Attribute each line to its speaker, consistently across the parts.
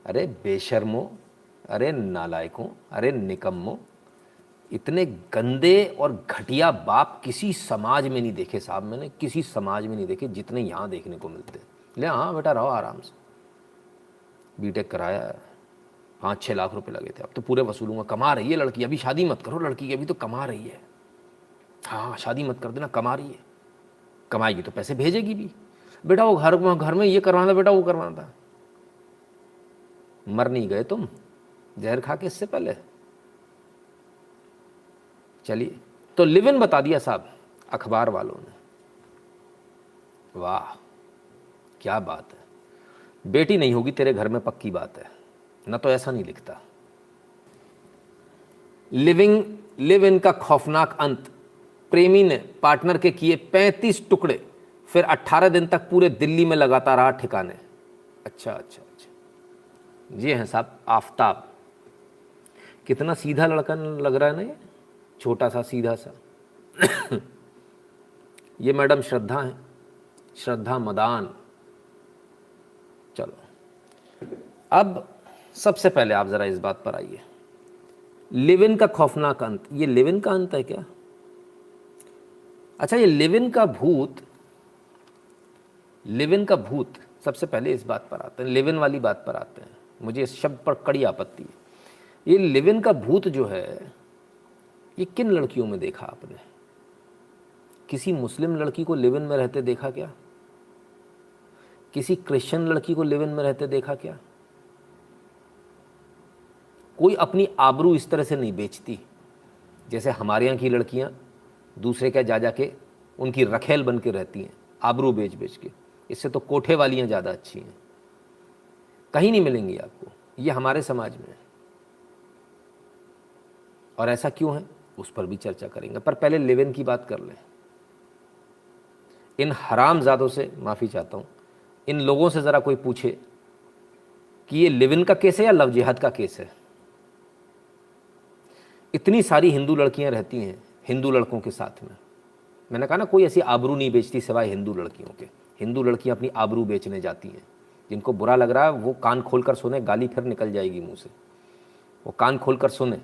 Speaker 1: अरे बेशर्मो, अरे नालायकों, अरे निकम्मो, इतने गंदे और घटिया बाप किसी समाज में नहीं देखे साहब, मैंने किसी समाज में नहीं देखे जितने यहाँ देखने को मिलते। ले हाँ बेटा रहो आराम से, बीटेक कराया है, 5-6 लाख रुपए लगे थे, अब तो पूरे वसूलूंगा। कमा रही है लड़की, अभी शादी मत करो लड़की की, अभी तो कमा रही है। हाँ शादी मत कर देना, कमा रही है, कमाएगी तो पैसे भेजेगी भी। बेटा वो घर में ये करवाना था, बेटा वो करवाना था। मर नहीं गए तुम जहर खा के इससे पहले? चलिए, तो लिव इन बता दिया साहब अखबार वालों ने। वाह क्या बात है, बेटी नहीं होगी तेरे घर में पक्की बात है, ना तो ऐसा नहीं लिखता। लिव इन का खौफनाक अंत, प्रेमी ने पार्टनर के किए 35 टुकड़े, फिर 18 दिन तक पूरे दिल्ली में लगाता रहा ठिकाने। अच्छा अच्छा अच्छा, ये हैं साहब आफताब। कितना सीधा लड़का लग रहा है ना ये, छोटा सा सीधा सा। ये मैडम श्रद्धा है, श्रद्धा मदान। चलो अब सबसे पहले आप जरा इस बात पर आइए, लिव इन का खौफनाक अंत। ये लिव इन का अंत है क्या? अच्छा, ये लिव इन का भूत, लिव इन का भूत, सबसे पहले इस बात पर आते हैं, लिव इन वाली बात पर आते हैं। मुझे इस शब्द पर कड़ी आपत्ति है। ये लिव इन का भूत जो है, ये किन लड़कियों में देखा आपने? किसी मुस्लिम लड़की को लिव इन में रहते देखा क्या? किसी क्रिश्चियन लड़की को लिव इन में रहते देखा क्या? कोई अपनी आबरू इस तरह से नहीं बेचती जैसे हमारे यहाँ की लड़कियाँ दूसरे के जा जाके उनकी रखेल बन के रहती हैं, आबरू बेच बेच के। इससे तो कोठे वालियाँ ज़्यादा अच्छी हैं, कहीं नहीं मिलेंगी आपको, ये हमारे समाज में है। और ऐसा क्यों है उस पर भी चर्चा करेंगे, पर पहले लिव इन की बात कर लें। इन हरामजादों से माफ़ी चाहता हूँ, इन लोगों से ज़रा कोई पूछे कि ये लिव इन का केस है या लव जिहाद का केस है। इतनी सारी हिंदू लड़कियां रहती हैं हिंदू लड़कों के साथ में, मैंने कहा ना कोई ऐसी आबरू नहीं बेचती सिवाय हिंदू लड़कियों के। हिंदू लड़कियां अपनी आबरू बेचने जाती हैं, जिनको बुरा लग रहा है वो कान खोलकर सुने, गाली फिर निकल जाएगी मुंह से, वो कान खोलकर सुने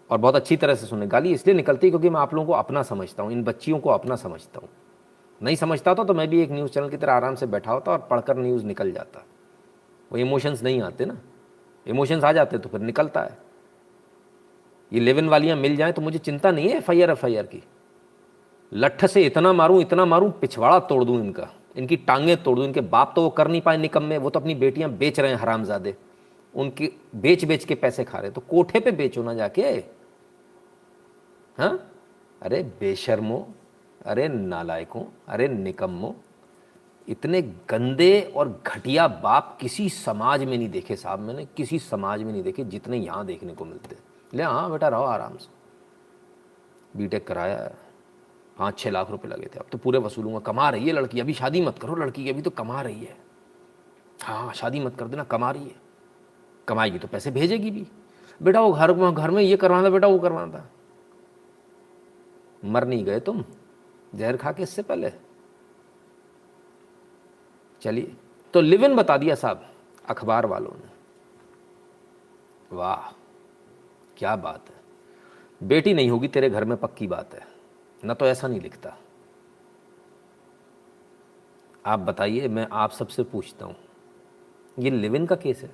Speaker 1: और बहुत अच्छी तरह से सुने। गाली इसलिए निकलती है क्योंकि मैं आप लोगों को अपना समझता हूँ, इन बच्चियों को अपना समझता हूँ। नहीं समझता तो मैं भी एक न्यूज़ चैनल की तरह आराम से बैठा होता और पढ़कर न्यूज़ निकल जाता। वो इमोशंस नहीं आते ना, इमोशंस आ जाते तो फिर निकलता है। ये लिव इन वालियाँ मिल जाएं तो मुझे चिंता नहीं है FIR की। लट्ठ से इतना मारूं पिछवाड़ा तोड़ दूं इनका, इनकी टांगें तोड़ दूं। इनके बाप तो वो कर नहीं पाए निकम्मे, वो तो अपनी बेटियां बेच रहे हैं हरामजादे, उनकी बेच बेच के पैसे खा रहे। तो कोठे पे बेचो ना जाके। हाँ अरे बेशर्मो, अरे नालायकों, अरे निकम्मो, इतने गंदे और घटिया बाप किसी समाज में नहीं देखे साहब, मैंने किसी समाज में नहीं देखे जितने यहाँ देखने को मिलते। ले हाँ बेटा रहो आराम से, बीटेक कराया है, 5-6 लाख रुपए लगे थे, अब तो पूरे वसूलूंगा। कमा रही है लड़की, अभी शादी मत करो लड़की की, अभी तो कमा रही है। हाँ शादी मत कर देना, कमा रही है, कमाएगी तो पैसे भेजेगी भी। बेटा वो घर में ये करवाना था, बेटा वो करवाना था। मर नहीं गए तुम जहर खा के इससे पहले? चलिए, तो लिव इन बता दिया साहब अखबार वालों ने। वाह क्या बात है, बेटी नहीं होगी तेरे घर में पक्की बात है, ना तो ऐसा नहीं लिखता। आप बताइए, मैं आप सबसे पूछता हूं, ये लिव इन का केस है?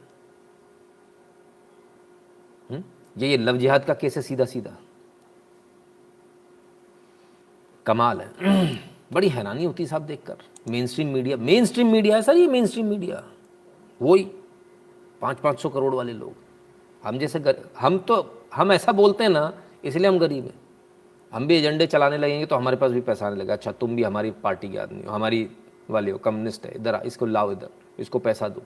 Speaker 1: ये लव जिहाद का केस है सीधा सीधा? कमाल है। बड़ी हैरानी होती है साहब देखकर। मेन स्ट्रीम मीडिया है सर, ये मेन स्ट्रीम मीडिया, वही 500-500 करोड़ वाले लोग। हम जैसे हम ऐसा बोलते हैं ना, इसलिए हम गरीब हैं। हम भी एजेंडे चलाने लगेंगे तो हमारे पास भी पैसा आने लगा। अच्छा तुम भी हमारी पार्टी के आदमी हो, हमारी वाले हो, कम्युनिस्ट है, इधर इसको लाओ, इधर इसको पैसा दो,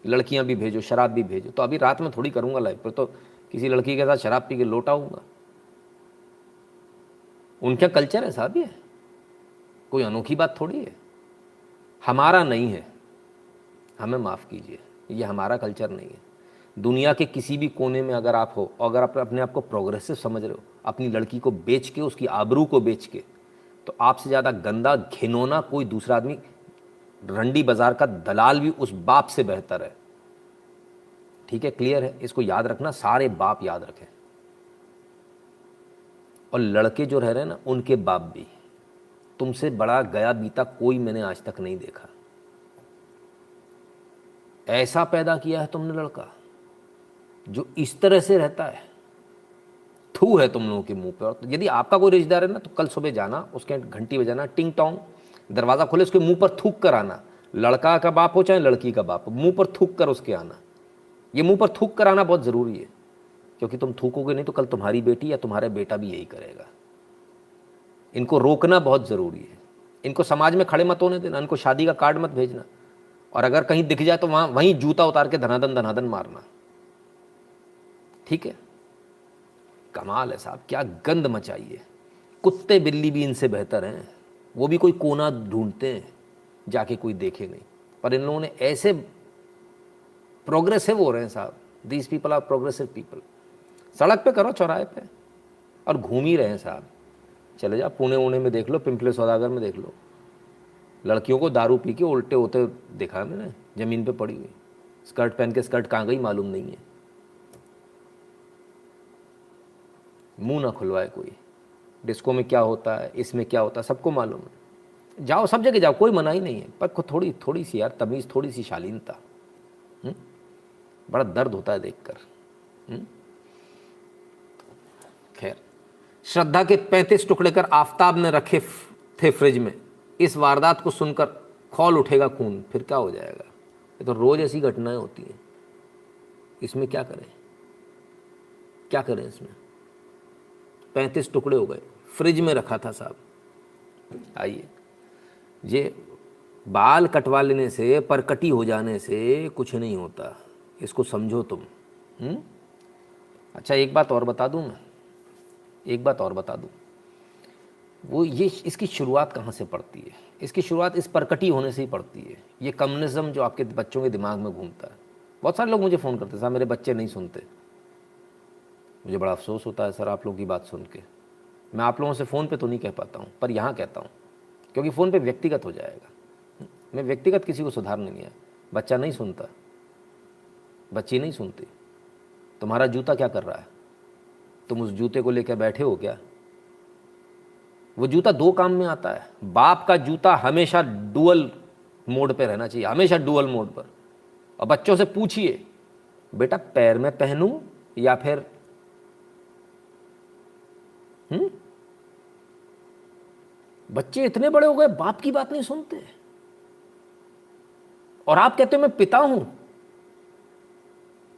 Speaker 1: लड़कियां भी भेजो, शराब भी भेजो। तो अभी रात में थोड़ी करूँगा लाइव पर, तो किसी लड़की के साथ शराब पी के लौट आऊँगा। उनका कल्चर है साहब, ये कोई अनोखी बात थोड़ी है। हमारा नहीं है, हमें माफ़ कीजिए, ये हमारा कल्चर नहीं है। दुनिया के किसी भी कोने में अगर आप हो, अगर आप अपने आप को प्रोग्रेसिव समझ रहे हो, अपनी लड़की को बेच के, उसकी आबरू को बेच के, तो आपसे ज़्यादा गंदा घिनौना कोई दूसरा आदमी, रंडी बाज़ार का दलाल भी उस बाप से बेहतर है। ठीक है, क्लियर है? इसको याद रखना, सारे बाप याद रखें। और लड़के जो रह रहे हैं ना, उनके बाप भी। तुमसे बड़ा गया बीता कोई मैंने आज तक नहीं देखा। ऐसा पैदा किया है तुमने लड़का जो इस तरह से रहता है। थू है तुम लोगों के मुंह पे। और यदि आपका कोई रिश्तेदार है ना, तो कल सुबह जाना, उसके घंटी बजाना, टिंग टोंग, दरवाज़ा खोले, उसके मुंह पर थूक कर आना। लड़का का बाप हो चाहे लड़की का बाप, मुंह पर थूक कर उसके आना। ये मुंह पर थूक कर आना बहुत ज़रूरी है, क्योंकि तुम थूकोगे नहीं तो कल तुम्हारी बेटी या तुम्हारा बेटा भी यही करेगा। इनको रोकना बहुत ज़रूरी है। इनको समाज में खड़े मत होने देना, इनको शादी का कार्ड मत भेजना, और अगर कहीं दिख जाए तो वहीं जूता उतार के धनादन धनादन मारना। ठीक है? कमाल है साहब, क्या गंद मचाई है। कुत्ते बिल्ली भी इनसे बेहतर हैं, वो भी कोई कोना ढूंढते हैं जाके, कोई देखे नहीं। पर इन लोगों ने ऐसे प्रोग्रेसिव हो रहे हैं साहब। These people are progressive people. सड़क पे करो, चौराहे पे, और घूम ही रहे हैं साहब। चले जा पुणे उणे में देख लो, पिंपले सौदागर में देख लो, लड़कियों को दारू पी के उल्टे होते देखा है मैंने, ज़मीन पे पड़ी हुई। स्कर्ट पहन के स्कर्ट कहाँ गई मालूम नहीं है। मुंह ना खुलवाए कोई। डिस्को में क्या होता है, इसमें क्या होता है, सबको मालूम है। जाओ, सब जगह जाओ, कोई मनाही नहीं है, पर थोड़ी सी यार तमीज़, थोड़ी सी शालीनता। बड़ा दर्द होता है देखकर। खैर, श्रद्धा के 35 टुकड़े कर आफताब ने रखे थे फ्रिज में। इस वारदात को सुनकर खौल उठेगा खून, फिर क्या हो जाएगा? ये तो रोज ऐसी घटनाएं होती हैं। इसमें क्या करें, क्या करें इसमें? 35 टुकड़े हो गए, फ्रिज में रखा था साहब। आइए, ये बाल कटवा लेने से, परकटी हो जाने से कुछ नहीं होता, इसको समझो तुम। अच्छा, एक बात और बता दूं मैं, एक बात और बता दूं। वो ये इसकी शुरुआत कहाँ से पड़ती है? इसकी शुरुआत इस परकटी होने से ही पड़ती है। ये कम्युनिज्म जो आपके बच्चों के दिमाग में घूमता है। बहुत सारे लोग मुझे फ़ोन करते हैं, साहब मेरे बच्चे नहीं सुनते। मुझे बड़ा अफसोस होता है सर आप लोगों की बात सुन के। मैं आप लोगों से फ़ोन पे तो नहीं कह पाता हूँ, पर यहाँ कहता हूँ, क्योंकि फ़ोन पे व्यक्तिगत हो जाएगा। मैं व्यक्तिगत किसी को सुधारने नहीं आया। बच्चा नहीं सुनता, बच्ची नहीं सुनती। तुम्हारा जूता क्या कर रहा है? तुम उस जूते को लेकर बैठे हो क्या? वो जूता 2 काम में आता है। बाप का जूता हमेशा डुअल मोड पे रहना चाहिए, हमेशा डुअल मोड पर। और बच्चों से पूछिए, बेटा पैर में पहनूं या फिर बच्चे इतने बड़े हो गए, बाप की बात नहीं सुनते। और आप कहते हो मैं पिता हूं।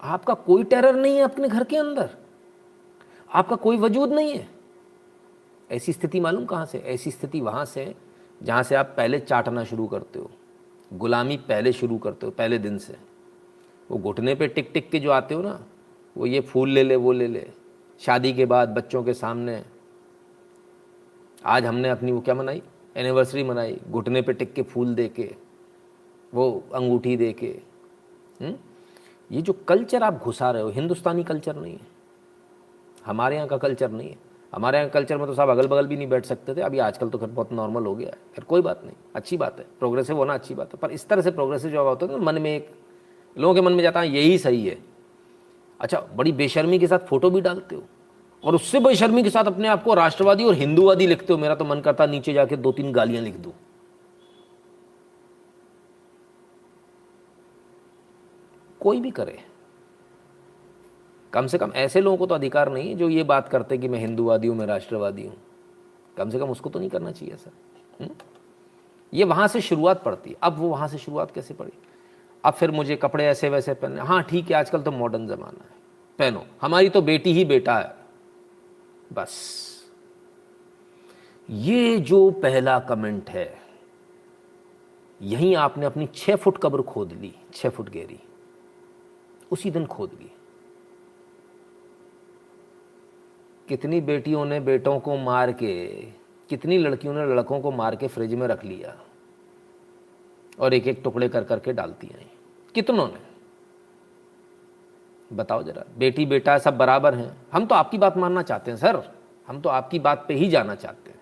Speaker 1: आपका कोई टेरर नहीं है अपने घर के अंदर, आपका कोई वजूद नहीं है। ऐसी स्थिति मालूम कहां से? ऐसी स्थिति वहां से जहां से आप पहले चाटना शुरू करते हो, गुलामी पहले शुरू करते हो, पहले दिन से। वो घुटने पे टिक टिक के जो आते हो ना, वो ये फूल ले ले, वो ले ले। शादी के बाद बच्चों के सामने, आज हमने अपनी वो क्या मनाई, एनिवर्सरी मनाई, घुटने पे टिक के फूल दे के, वो अंगूठी दे के। ये जो कल्चर आप घुसा रहे हो, हिंदुस्तानी कल्चर नहीं है, हमारे यहाँ का कल्चर नहीं है। हमारे यहाँ कल्चर में तो साहब अगल बगल भी नहीं बैठ सकते थे। अभी आजकल तो खैर बहुत नॉर्मल हो गया है। फिर कोई बात नहीं, अच्छी बात है, प्रोग्रेसिव होना अच्छी बात है। पर इस तरह से प्रोग्रेसिव जो होता है ना, मन में एक लोगों के मन में जाता है यही सही है। अच्छा, बड़ी बेशर्मी के साथ फोटो भी डालते हो, और उससे बेशर्मी के साथ अपने आप को राष्ट्रवादी और हिंदूवादी लिखते हो। मेरा तो मन करता नीचे जाके 2-3 गालियां लिख दूं। कोई भी करे, कम से कम ऐसे लोगों को तो अधिकार नहीं जो ये बात करते कि मैं हिंदूवादी हूं, मैं राष्ट्रवादी हूं। कम से कम उसको तो नहीं करना चाहिए सर। ये वहां से शुरुआत पड़ती है। अब वो वहां से शुरुआत कैसे पड़ी? अब फिर मुझे कपड़े ऐसे वैसे पहनने, हाँ ठीक है, आजकल तो मॉडर्न जमाना है, पहनो, हमारी तो बेटी ही बेटा है। बस ये जो पहला कमेंट है, यहीं आपने अपनी 6 फुट कब्र खोद ली, 6 फुट गहरी, उसी दिन खोद ली। कितनी बेटियों ने बेटों को मार के, कितनी लड़कियों ने लड़कों को मार के फ्रिज में रख लिया और एक एक टुकड़े कर करके डालती हैं। कितनों ने? बताओ जरा। बेटी बेटा सब बराबर हैं। हम तो आपकी बात मानना चाहते हैं सर, हम तो आपकी बात पे ही जाना चाहते हैं।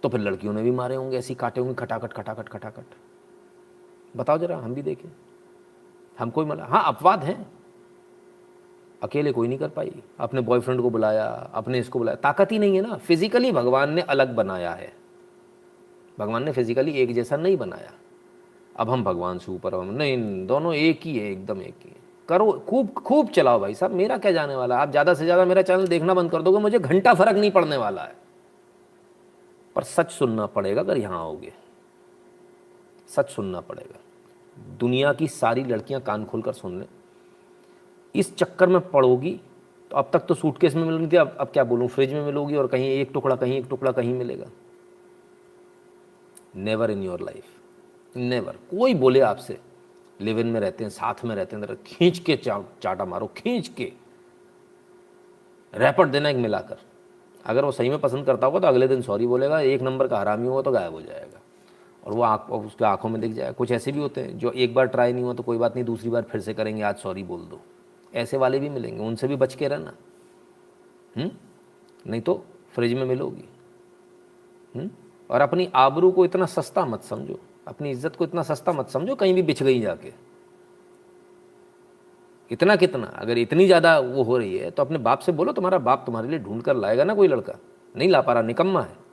Speaker 1: तो फिर लड़कियों ने भी मारे होंगे, ऐसी काटे होंगे, खटाखट खटाखट खटाखट। बताओ जरा, हम भी देखें। हमको ही मिला। हाँ अपवाद हैं, अकेले कोई नहीं कर पाई। अपने बॉयफ्रेंड को बुलाया, अपने इसको बुलाया, ताकत ही नहीं है ना। फिजिकली भगवान ने अलग बनाया है, भगवान ने फिजिकली एक जैसा नहीं बनाया। अब हम भगवान से ऊपर, हम नहीं, दोनों एक ही है, एकदम एक ही है। करो, खूब खूब चलाओ भाई साहब, मेरा क्या जाने वाला है। आप ज़्यादा से ज़्यादा मेरा चैनल देखना बंद कर दोगे, मुझे घंटा फर्क नहीं पड़ने वाला है। पर सच सुनना पड़ेगा अगर यहाँ आओगे, सच सुनना पड़ेगा। दुनिया की सारी लड़कियां कान खोलकर सुन लें, इस चक्कर में पड़ोगी तो अब तक तो सूटकेस में मिल रही थी, अब क्या बोलूँ, फ्रिज में मिलोगी, और कहीं एक टुकड़ा कहीं, एक टुकड़ा कहीं मिलेगा। Never in your life, never. कोई बोले आपसे लिव इन में रहते हैं, साथ में रहते हैं, खींच के चाटा मारो, खींच के रैपट देना एक मिलाकर। अगर वो सही में पसंद करता होगा तो अगले दिन सॉरी बोलेगा, एक नंबर का हरामी होगा तो गायब हो जाएगा, और वो उसके आंखों में दिख जाएगा। कुछ ऐसे भी होते हैं जो एक बार ट्राई नहीं हुआ तो कोई बात नहीं, दूसरी बार फिर से करेंगे, आज सॉरी बोल दो। ऐसे वाले भी मिलेंगे, उनसे भी बच के रहना। नहीं तो फ्रिज में मिलोगी। और अपनी आबरू को इतना सस्ता मत समझो, अपनी इज्जत को इतना सस्ता मत समझो कहीं भी बिछ गई जाके। इतना कितना, अगर इतनी ज़्यादा वो हो रही है तो अपने बाप से बोलो, तुम्हारा बाप तुम्हारे लिए ढूंढ कर लाएगा ना। कोई लड़का नहीं ला पा रहा, निकम्मा है।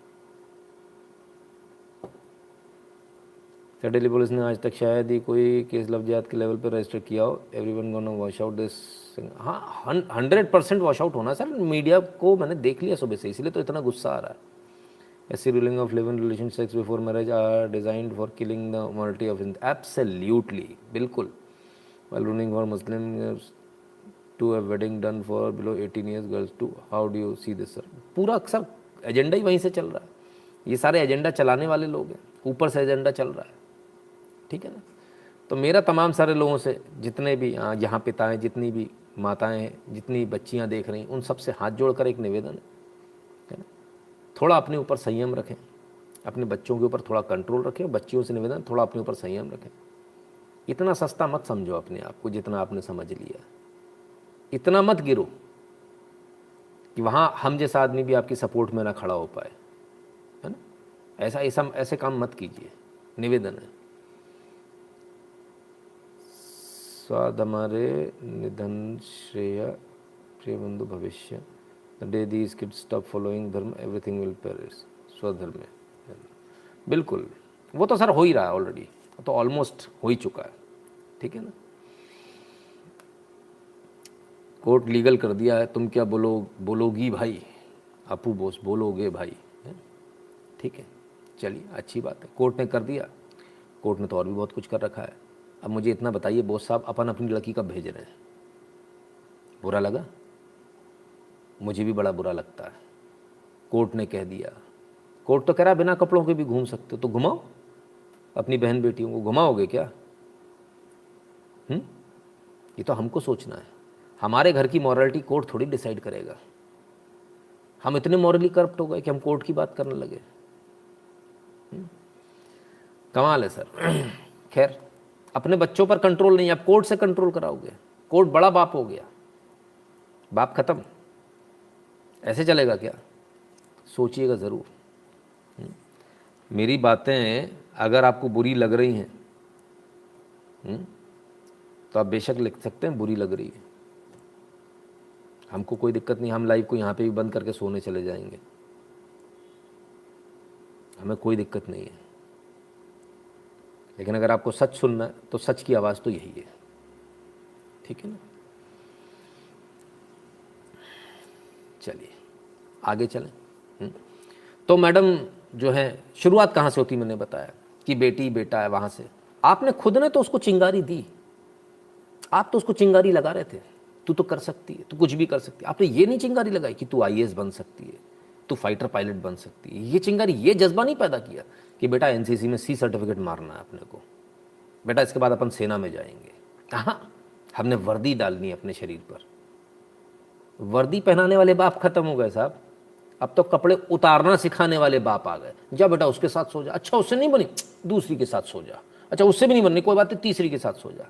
Speaker 1: दिल्ली पुलिस ने आज तक शायद ही कोई केस लफ्ज़ियात के लेवल पर रजिस्टर किया हो। Everyone gonna wash out this. हाँ 100% वॉश आउट होना सर। मीडिया को मैंने देख लिया सुबह से, इसलिए तो इतना गुस्सा आ रहा है। ऐसी ruling of live in relation sex before marriage are designed for killing the morality of in. Absolutely, बिल्कुल। while ruling for Muslim to a wedding done for below 18 years girls too. How do you see this sir? पूरा अक्सर agenda ही वहीं से चल रहा है। ये सारे एजेंडा चलाने वाले लोग हैं, ऊपर से एजेंडा चल रहा है, ठीक है ना। तो मेरा तमाम सारे लोगों से, जितने भी यहाँ पिता हैं, जितनी भी माताएं हैं, जितनी बच्चियाँ देख रही हैं, उन सबसे हाथ जोड़कर एक निवेदन है ना, थोड़ा अपने ऊपर संयम रखें, अपने बच्चों के ऊपर थोड़ा कंट्रोल रखें। बच्चियों से निवेदन, थोड़ा अपने ऊपर संयम रखें। इतना सस्ता मत समझो अपने आप को जितना आपने समझ लिया। इतना मत गिरो कि वहाँ हम जैसा आदमी भी आपकी सपोर्ट में ना खड़ा हो पाए, है ना। ऐसे काम मत कीजिए, निवेदन है। स्वाद हमारे निधन श्रेय प्रिय बंधु भविष्य। The day these kids stop following धर्म एवरीथिंग विल पेरिश। स्वधर्म में बिल्कुल, वो तो सर हो ही रहा है ऑलरेडी, तो ऑलमोस्ट हो ही चुका है, ठीक है ना। कोर्ट लीगल कर दिया है, तुम क्या बोलोगी भाई, अपू बोस बोलोगे भाई, है? ठीक है, चलिए अच्छी बात है, कोर्ट ने कर दिया। कोर्ट ने तो और भी बहुत कुछ कर रखा है। अब मुझे इतना बताइए बोस साहब, अपन अपनी लड़की कब भेज रहे हैं? बुरा लगा? मुझे भी बड़ा बुरा लगता है। कोर्ट ने कह दिया, कोर्ट तो कह रहा बिना कपड़ों के भी घूम सकते हो, तो घुमाओ अपनी बहन बेटियों को। घुमाओगे क्या? ये तो हमको सोचना है। हमारे घर की मॉरलिटी कोर्ट थोड़ी डिसाइड करेगा। हम इतने मॉरली करप्ट हो गए कि हम कोर्ट की बात करने लगे। कमाल है सर। खैर, अपने बच्चों पर कंट्रोल नहीं, अब कोर्ट से कंट्रोल कराओगे। कोर्ट बड़ा बाप हो गया, बाप खत्म। ऐसे चलेगा क्या? सोचिएगा ज़रूर। मेरी बातें अगर आपको बुरी लग रही हैं तो आप बेशक लिख सकते हैं बुरी लग रही है, हमको कोई दिक्कत नहीं। हम लाइव को यहाँ पे भी बंद करके सोने चले जाएंगे, हमें कोई दिक्कत नहीं है। लेकिन अगर आपको सच सुनना है तो सच की आवाज़ तो यही है, ठीक है ना। चलिए आगे चलें। तो मैडम जो है, शुरुआत कहाँ से होती, मैंने बताया कि बेटी बेटा है, वहाँ से आपने खुद ने तो उसको चिंगारी दी। आप तो उसको चिंगारी लगा रहे थे, तू तो कर सकती है, तू कुछ भी कर सकती है। आपने ये नहीं चिंगारी लगाई कि तू आईएएस बन सकती है, तू फाइटर पायलट बन सकती है। ये चिंगारी, ये जज्बा नहीं पैदा किया कि बेटा एनसीसी में सी सर्टिफिकेट मारना है अपने को, बेटा इसके बाद अपन सेना में जाएंगे। कहाँ, हमने वर्दी डालनी है अपने शरीर पर। वर्दी पहनाने वाले बाप खत्म हो गए साहब, अब तो कपड़े उतारना सिखाने वाले बाप आ गए। जा बेटा उसके साथ सो जा, अच्छा उससे नहीं बनी, दूसरी के साथ सो जा, अच्छा उससे भी नहीं बननी, कोई बात नहीं, तीसरी के साथ सो जा।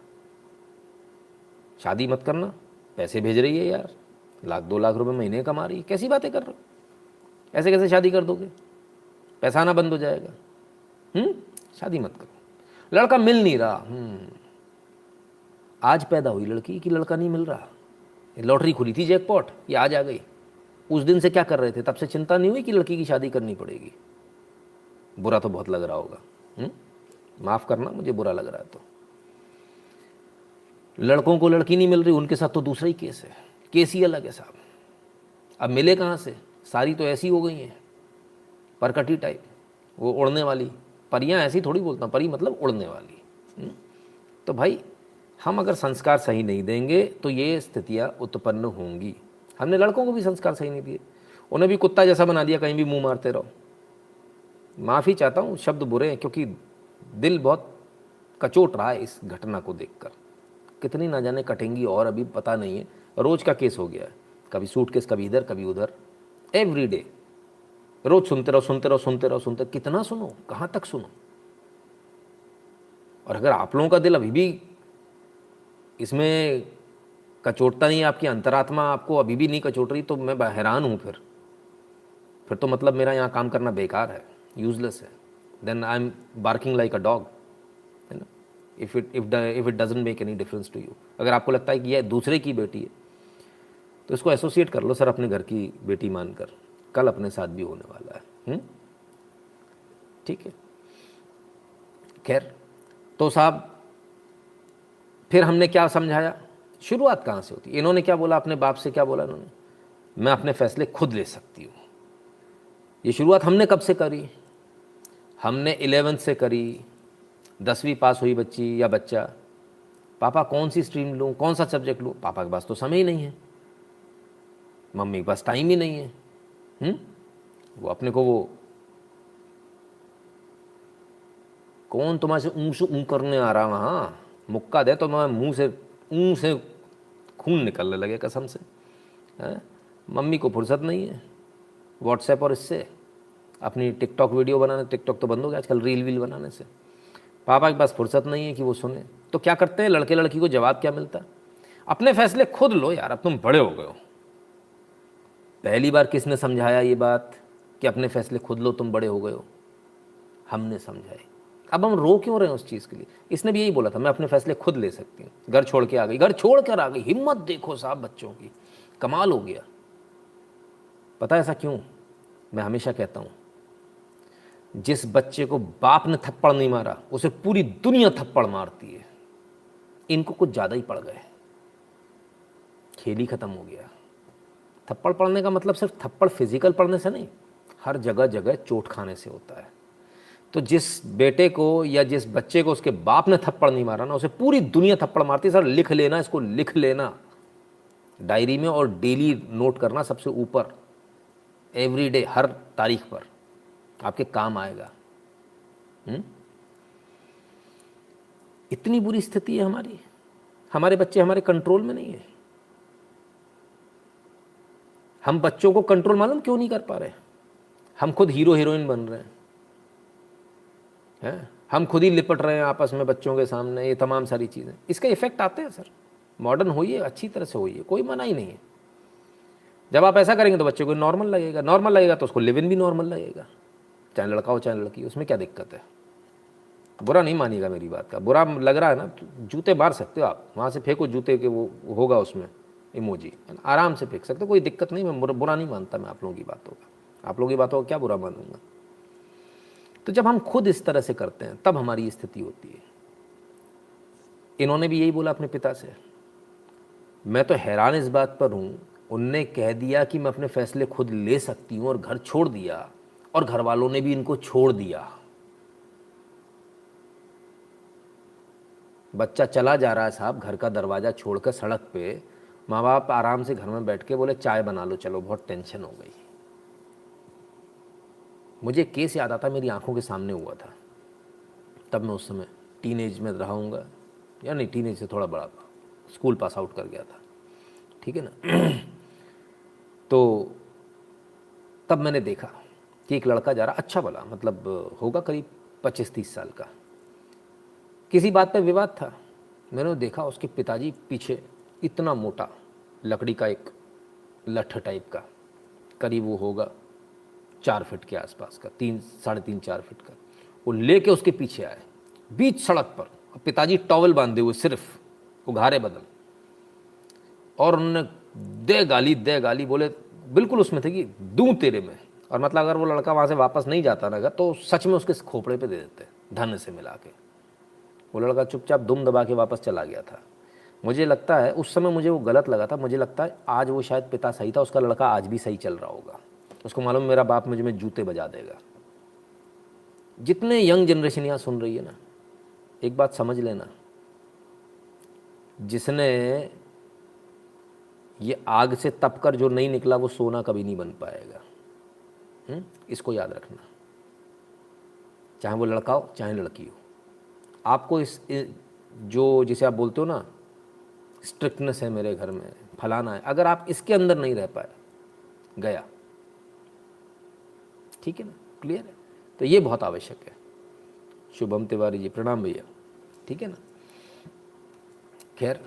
Speaker 1: शादी मत करना, पैसे भेज रही है यार, 1-2 लाख रुपए महीने कमा रही है, कैसी बातें कर रहे हो? ऐसे कैसे शादी कर दोगे? पैसा आना बंद हो जाएगा। शादी मत करो, लड़का मिल नहीं रहा। आज पैदा हुई लड़की कि लड़का नहीं मिल रहा, लॉटरी खुली थी जैकपॉट, ये आज आ गई। उस दिन से क्या कर रहे थे, तब से चिंता नहीं हुई कि लड़की की शादी करनी पड़ेगी। बुरा तो बहुत लग रहा होगा, माफ़ करना मुझे बुरा लग रहा है। तो लड़कों को लड़की नहीं मिल रही, उनके साथ तो दूसरा ही केस है, केस ही अलग है साहब। अब मिले कहाँ से, सारी तो ऐसी हो गई हैं परकटी टाइप, वो उड़ने वाली परियां। ऐसी थोड़ी बोलता हूँ, परी मतलब उड़ने वाली। तो भाई हम अगर संस्कार सही नहीं देंगे तो ये स्थितियाँ उत्पन्न होंगी। हमने लड़कों को भी संस्कार सही नहीं दिए, उन्हें भी कुत्ता जैसा बना दिया, कहीं भी मुंह मारते रहो। माफ़ी चाहता हूँ, शब्द बुरे हैं, क्योंकि दिल बहुत कचोट रहा है इस घटना को देखकर। कितनी ना जाने कटेंगी और अभी पता नहीं है। रोज़ का केस हो गया है, कभी सूटकेस, कभी इधर कभी उधर, एवरी डे। रोज सुनते रहो सुनते रहो सुनते रहो सुनते, कितना सुनो, कहाँ तक सुनो। और अगर आप लोगों का दिल अभी भी इसमें कचोटता नहीं है, आपकी अंतरात्मा आपको अभी भी नहीं कचोट रही, तो मैं हैरान हूँ। फिर तो मतलब मेरा यहाँ काम करना बेकार है, यूजलेस है। Then I am barking like a dog, है ना। If it doesn't make any difference to you. अगर आपको लगता है कि यह दूसरे की बेटी है तो इसको एसोसिएट कर लो सर अपने घर की बेटी मानकर, कल अपने साथ भी होने वाला है। ठीक है। खैर, तो साहब फिर हमने क्या समझाया, शुरुआत कहाँ से होती है। इन्होंने क्या बोला, अपने बाप से क्या बोला इन्होंने, मैं अपने फैसले खुद ले सकती हूँ। ये शुरुआत हमने कब से करी, हमने 11th से करी। 10वीं पास हुई बच्ची या बच्चा, पापा कौन सी स्ट्रीम लूँ, कौन सा सब्जेक्ट लूँ, पापा के पास तो समय ही नहीं है, मम्मी के पास टाइम ही नहीं है। वो अपने को वो कौन तुम्हारे से ऊँ से ऊँ करने आ रहा वहाँ, मुक्का दे तो मैं मुँह से ऊँ से खून निकलने लगे कसम से। मम्मी को फुर्सत नहीं है व्हाट्सएप और इससे अपनी टिकटॉक वीडियो बनाने, टिकटॉक तो बंद हो गया आजकल, रील वील बनाने से। पापा के पास फुर्सत नहीं है कि वो सुने। तो क्या करते हैं लड़के लड़की को, जवाब क्या मिलता है, अपने फैसले खुद लो यार, अब तुम बड़े हो गए हो। पहली बार किसने समझाया ये बात कि अपने फैसले खुद लो, तुम बड़े हो गए हो, हमने समझाए। अब हम रो क्यों रहे हैं उस चीज़ के लिए। इसने भी यही बोला था, मैं अपने फैसले खुद ले सकती हूँ। घर छोड़ के आ गई, घर छोड़ कर आ गई, हिम्मत देखो साहब बच्चों की, कमाल हो गया। पता है ऐसा क्यों, मैं हमेशा कहता हूँ, जिस बच्चे को बाप ने थप्पड़ नहीं मारा उसे पूरी दुनिया थप्पड़ मारती है। इनको कुछ ज़्यादा ही पड़ गए, खेल ही खत्म हो गया। थप्पड़ पड़ने का मतलब सिर्फ थप्पड़ फिजिकल पड़ने से नहीं, हर जगह जगह चोट खाने से होता है। तो जिस बेटे को या जिस बच्चे को उसके बाप ने थप्पड़ नहीं मारा ना, उसे पूरी दुनिया थप्पड़ मारती है। सर लिख लेना, इसको लिख लेना डायरी में और डेली नोट करना सबसे ऊपर, एवरी डे, हर तारीख पर, आपके काम आएगा। इतनी बुरी स्थिति है हमारी, हमारे बच्चे हमारे कंट्रोल में नहीं है। हम बच्चों को कंट्रोल मालूम क्यों नहीं कर पा रहे, हम खुद हीरो हीरोइन बन रहे हैं, हम खुद ही लिपट रहे हैं आपस में बच्चों के सामने। ये तमाम सारी चीज़ें, इसका इफेक्ट आते हैं सर। मॉडर्न होइए, अच्छी तरह से होइए, कोई मना ही नहीं है। जब आप ऐसा करेंगे तो बच्चे को नॉर्मल लगेगा, नॉर्मल लगेगा तो उसको लिव इन भी नॉर्मल लगेगा, चाहे लड़का हो चाहे लड़की, उसमें क्या दिक्कत है। बुरा नहीं मानिएगा मेरी बात का, बुरा लग रहा है ना, जूते मार सकते हो आप, वहाँ से फेंको जूते के, वो होगा उसमें इमोजी, आराम से फेंक सकते हो, कोई दिक्कत नहीं। मैं बुरा नहीं मानता, मैं आप लोगों की बातों का, आप लोगों की बातों का क्या बुरा मानूंगा। तो जब हम खुद इस तरह से करते हैं तब हमारी स्थिति होती है। इन्होंने भी यही बोला अपने पिता से। मैं तो हैरान इस बात पर हूँ, उनने कह दिया कि मैं अपने फैसले खुद ले सकती हूँ और घर छोड़ दिया, और घर वालों ने भी इनको छोड़ दिया। बच्चा चला जा रहा है साहब, घर का दरवाज़ा छोड़कर सड़क पे, माँ बाप आराम से घर में बैठ के बोले चाय बना लो, चलो बहुत टेंशन हो गई। मुझे केस याद आता, मेरी आंखों के सामने हुआ था, तब मैं उस समय टीनेज में रहा हूँगा, या नहीं टीनेज से थोड़ा बड़ा था, स्कूल पास आउट कर गया था, ठीक है ना। तो तब मैंने देखा कि एक लड़का जा रहा, अच्छा भला, मतलब होगा करीब 25-30 साल का, किसी बात पे विवाद था। मैंने देखा उसके पिताजी पीछे इतना मोटा लकड़ी का एक लठ टाइप का, करीब वो होगा 4 फीट के आसपास का, 3-3.5-4 फीट का, वो लेके उसके पीछे आए बीच सड़क पर, पिताजी टॉवल बांधे हुए सिर्फ, उघारे बदन, और उन्होंने दे गाली बोले, बिल्कुल उसमें थे कि दूं तेरे में। और मतलब अगर वो लड़का वहाँ से वापस नहीं जाता ना तो सच में उसके खोपड़े पे दे देते धन से मिला के। वो लड़का चुपचाप दुम दबा के वापस चला गया था। मुझे लगता है उस समय मुझे वो गलत लगा था, मुझे लगता है आज वो शायद पिता सही था, उसका लड़का आज भी सही चल रहा होगा। उसको मालूम मेरा बाप मुझे में जूते बजा देगा। जितने यंग जनरेशन यहाँ सुन रही है ना, एक बात समझ लेना, जिसने ये आग से तप कर जो नहीं निकला वो सोना कभी नहीं बन पाएगा। इसको याद रखना, चाहे वो लड़का हो चाहे लड़की हो। आपको जो जिसे आप बोलते हो ना स्ट्रिक्टनेस है मेरे घर में, फलाना है, अगर आप इसके अंदर नहीं रह पाए गया। ठीक है ना, क्लियर है? तो ये बहुत आवश्यक है। शुभम तिवारी जी प्रणाम भैया, ठीक है ना। खैर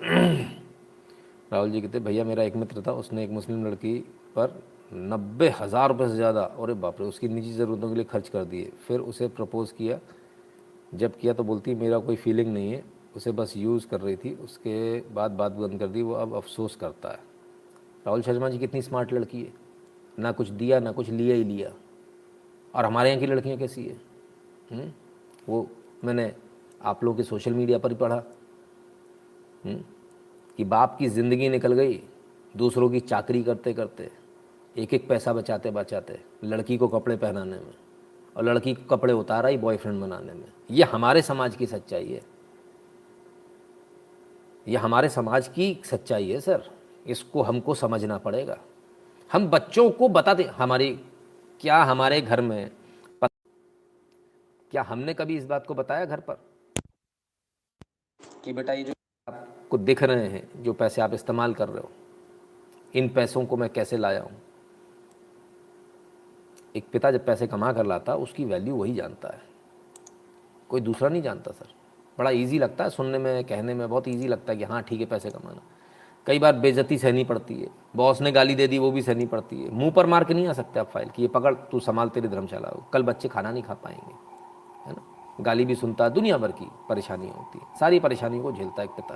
Speaker 1: राहुल जी कहते भैया मेरा एक मित्र था, उसने एक मुस्लिम लड़की पर 90,000 रुपये से ज़्यादा, अरे बाप रे, उसकी निजी ज़रूरतों के लिए खर्च कर दिए। फिर उसे प्रपोज़ किया, जब किया तो बोलती मेरा कोई फीलिंग नहीं है, उसे बस यूज़ कर रही थी। उसके बाद बात बंद कर दी, वो अब अफसोस करता है। राहुल शर्मा जी कितनी स्मार्ट लड़की है, ना कुछ दिया ना कुछ लिया ही लिया। और हमारे यहाँ की लड़कियाँ कैसी है? वो मैंने आप लोगों के सोशल मीडिया पर ही पढ़ा कि बाप की ज़िंदगी निकल गई दूसरों की चाकरी करते करते, एक एक पैसा बचाते बचाते लड़की को कपड़े पहनाने में, और लड़की को कपड़े उतारा ही बॉयफ्रेंड बनाने में। ये हमारे समाज की सच्चाई है, ये हमारे समाज की सच्चाई है सर। इसको हमको समझना पड़ेगा। हम बच्चों को बताते हमारे घर में क्या हमने कभी इस बात को बताया घर पर कि बेटा ये जो आपको दिख रहे हैं, जो पैसे आप इस्तेमाल कर रहे हो, इन पैसों को मैं कैसे लाया हूँ? एक पिता जब पैसे कमा कर लाता है उसकी वैल्यू वही जानता है, कोई दूसरा नहीं जानता सर। बड़ा इजी लगता है सुनने में, कहने में बहुत इजी लगता है कि हाँ ठीक है पैसे कमाना। कई बार बेइज्जती सहनी पड़ती है, बॉस ने गाली दे दी वो भी सहनी पड़ती है। मुंह पर मार के नहीं आ सकते आप फाइल कि ये पकड़ तू संभाल तेरी धर्मशाला, कल बच्चे खाना नहीं खा पाएंगे, है ना। गाली भी सुनता है, दुनिया भर की परेशानियाँ होती है, सारी परेशानियों को झेलता है एक पिता,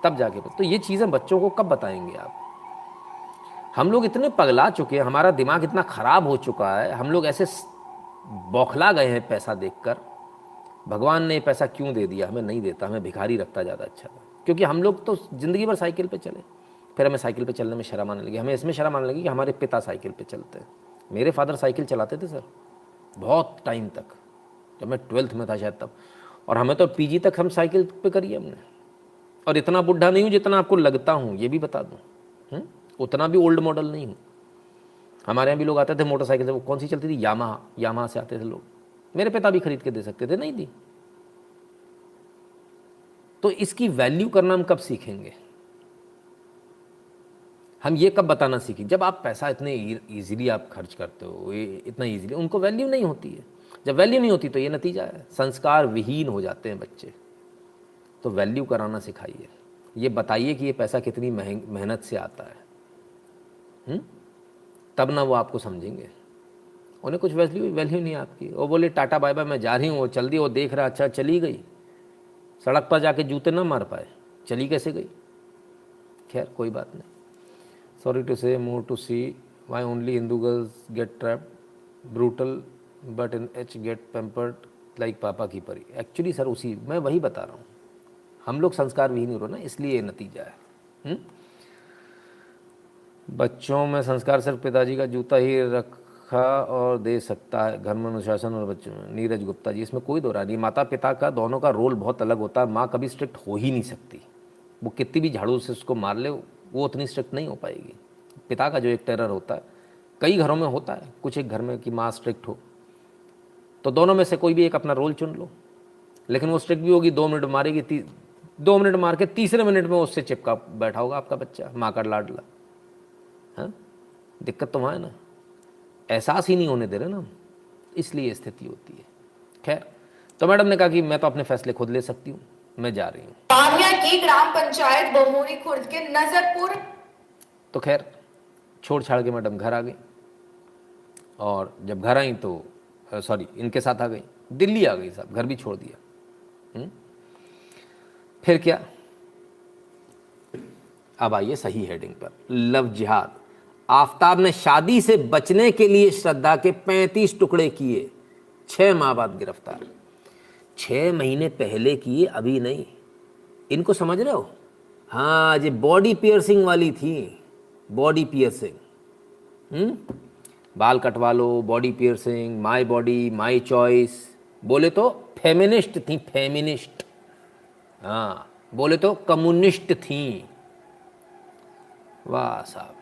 Speaker 1: तब जाके। तो ये चीज़ें बच्चों को कब बताएंगे आप? हम लोग इतने पगला चुके हैं, हमारा दिमाग इतना ख़राब हो चुका है, हम लोग ऐसे बौखला गए हैं पैसा देखकर। भगवान ने पैसा क्यों दे दिया? हमें नहीं देता, हमें भिखारी रखता ज़्यादा अच्छा था। क्योंकि हम लोग तो ज़िंदगी भर साइकिल पे चले, फिर हमें साइकिल पे चलने में शर्म आने लगी। हमें इसमें शर्म आने लगी कि हमारे पिता साइकिल पे चलते हैं। मेरे फादर साइकिल चलाते थे सर बहुत टाइम तक, जब मैं 12th में था शायद तब, और हमें तो पीजी तक हम साइकिल पे करी हमने। और इतना बुढ़ा नहीं हूँ जितना आपको लगता हूँ, ये भी बता दूँ। उतना भी ओल्ड मॉडल नहीं हूँ। हमारे यहाँ भी लोग आते थे मोटरसाइकिल से, वो कौन सी चलती थी, यामाहा से आते थे लोग। मेरे पिता भी खरीद के दे सकते थे, नहीं दी। तो इसकी वैल्यू करना हम कब सीखेंगे? हम ये कब बताना सीखेंगे? जब आप पैसा इतने इजीली आप खर्च करते हो, इतना इजीली, उनको वैल्यू नहीं होती है। जब वैल्यू नहीं होती तो ये नतीजा है, संस्कार विहीन हो जाते हैं बच्चे। तो वैल्यू कराना सिखाइए, ये बताइए कि ये पैसा कितनी मेहनत से आता है। तब ना वो आपको समझेंगे। उन्हें कुछ वैल्यू नहीं आपकी। वो बोले टाटा बाय बाय मैं जा रही हूँ, वो चल दी, वो देख रहा, अच्छा चली गई, सड़क पर जाके जूते ना मार पाए, चली कैसे गई? खैर कोई बात नहीं। Sorry to say more to see why only Hindu girls get trapped brutal but in H get pampered like पापा की परी। एक्चुअली सर उसी मैं वही बता रहा हूँ, हम लोग संस्कार विहीन हो रहे ना, इसलिए ये नतीजा है। बच्चों में संस्कार सिर्फ पिताजी का जूता ही रखा और दे सकता है, घर में अनुशासन और बच्चों में। नीरज गुप्ता जी, इसमें कोई दो राय नहीं। माता पिता का दोनों का रोल बहुत अलग होता है। माँ कभी स्ट्रिक्ट हो ही नहीं सकती, वो कितनी भी झाड़ू से उसको मार ले वो उतनी स्ट्रिक्ट नहीं हो पाएगी। पिता का जो एक टेरर होता है, कई घरों में होता है, कुछ एक घर में कि माँ स्ट्रिक्ट हो, तो दोनों में से कोई भी एक अपना रोल चुन लो। लेकिन वो स्ट्रिक्ट भी होगी, 2 मिनट मारेगी, 2 मिनट मार के तीसरे मिनट में उससे चिपका बैठा होगा आपका बच्चा, माँ का लाडला। हाँ, दिक्कत तो वहाँ है ना, एहसास ही नहीं होने दे रहे ना, इसलिए स्थिति होती है। खैर, तो मैडम ने कहा कि मैं तो अपने फैसले खुद ले सकती हूँ, मैं जा रही हूँ।
Speaker 2: तानिया की ग्राम पंचायत बमोरी खुर्द के नजरपुर।
Speaker 1: तो खैर छोड़ छाड़ के मैडम घर आ गई, और जब घर आई तो सॉरी इनके साथ आ गई, दिल्ली आ गई साहब, घर भी छोड़ दिया। फिर क्या, अब आइए सही हेडिंग पर, लव जिहाद। आफताब ने शादी से बचने के लिए श्रद्धा के 35 टुकड़े किए, 6 माह बाद गिरफ्तार। 6 महीने पहले किए, अभी नहीं। इनको समझ रहे हो? हाँ, ये बॉडी पियर्सिंग वाली थी, बॉडी पियर्सिंग। बाल कटवा लो, body piercing, my body my choice. बोले तो फेमिनिस्ट थी, फेमिनिस्ट। हाँ, बोले तो कम्युनिस्ट थी। वाह साहब,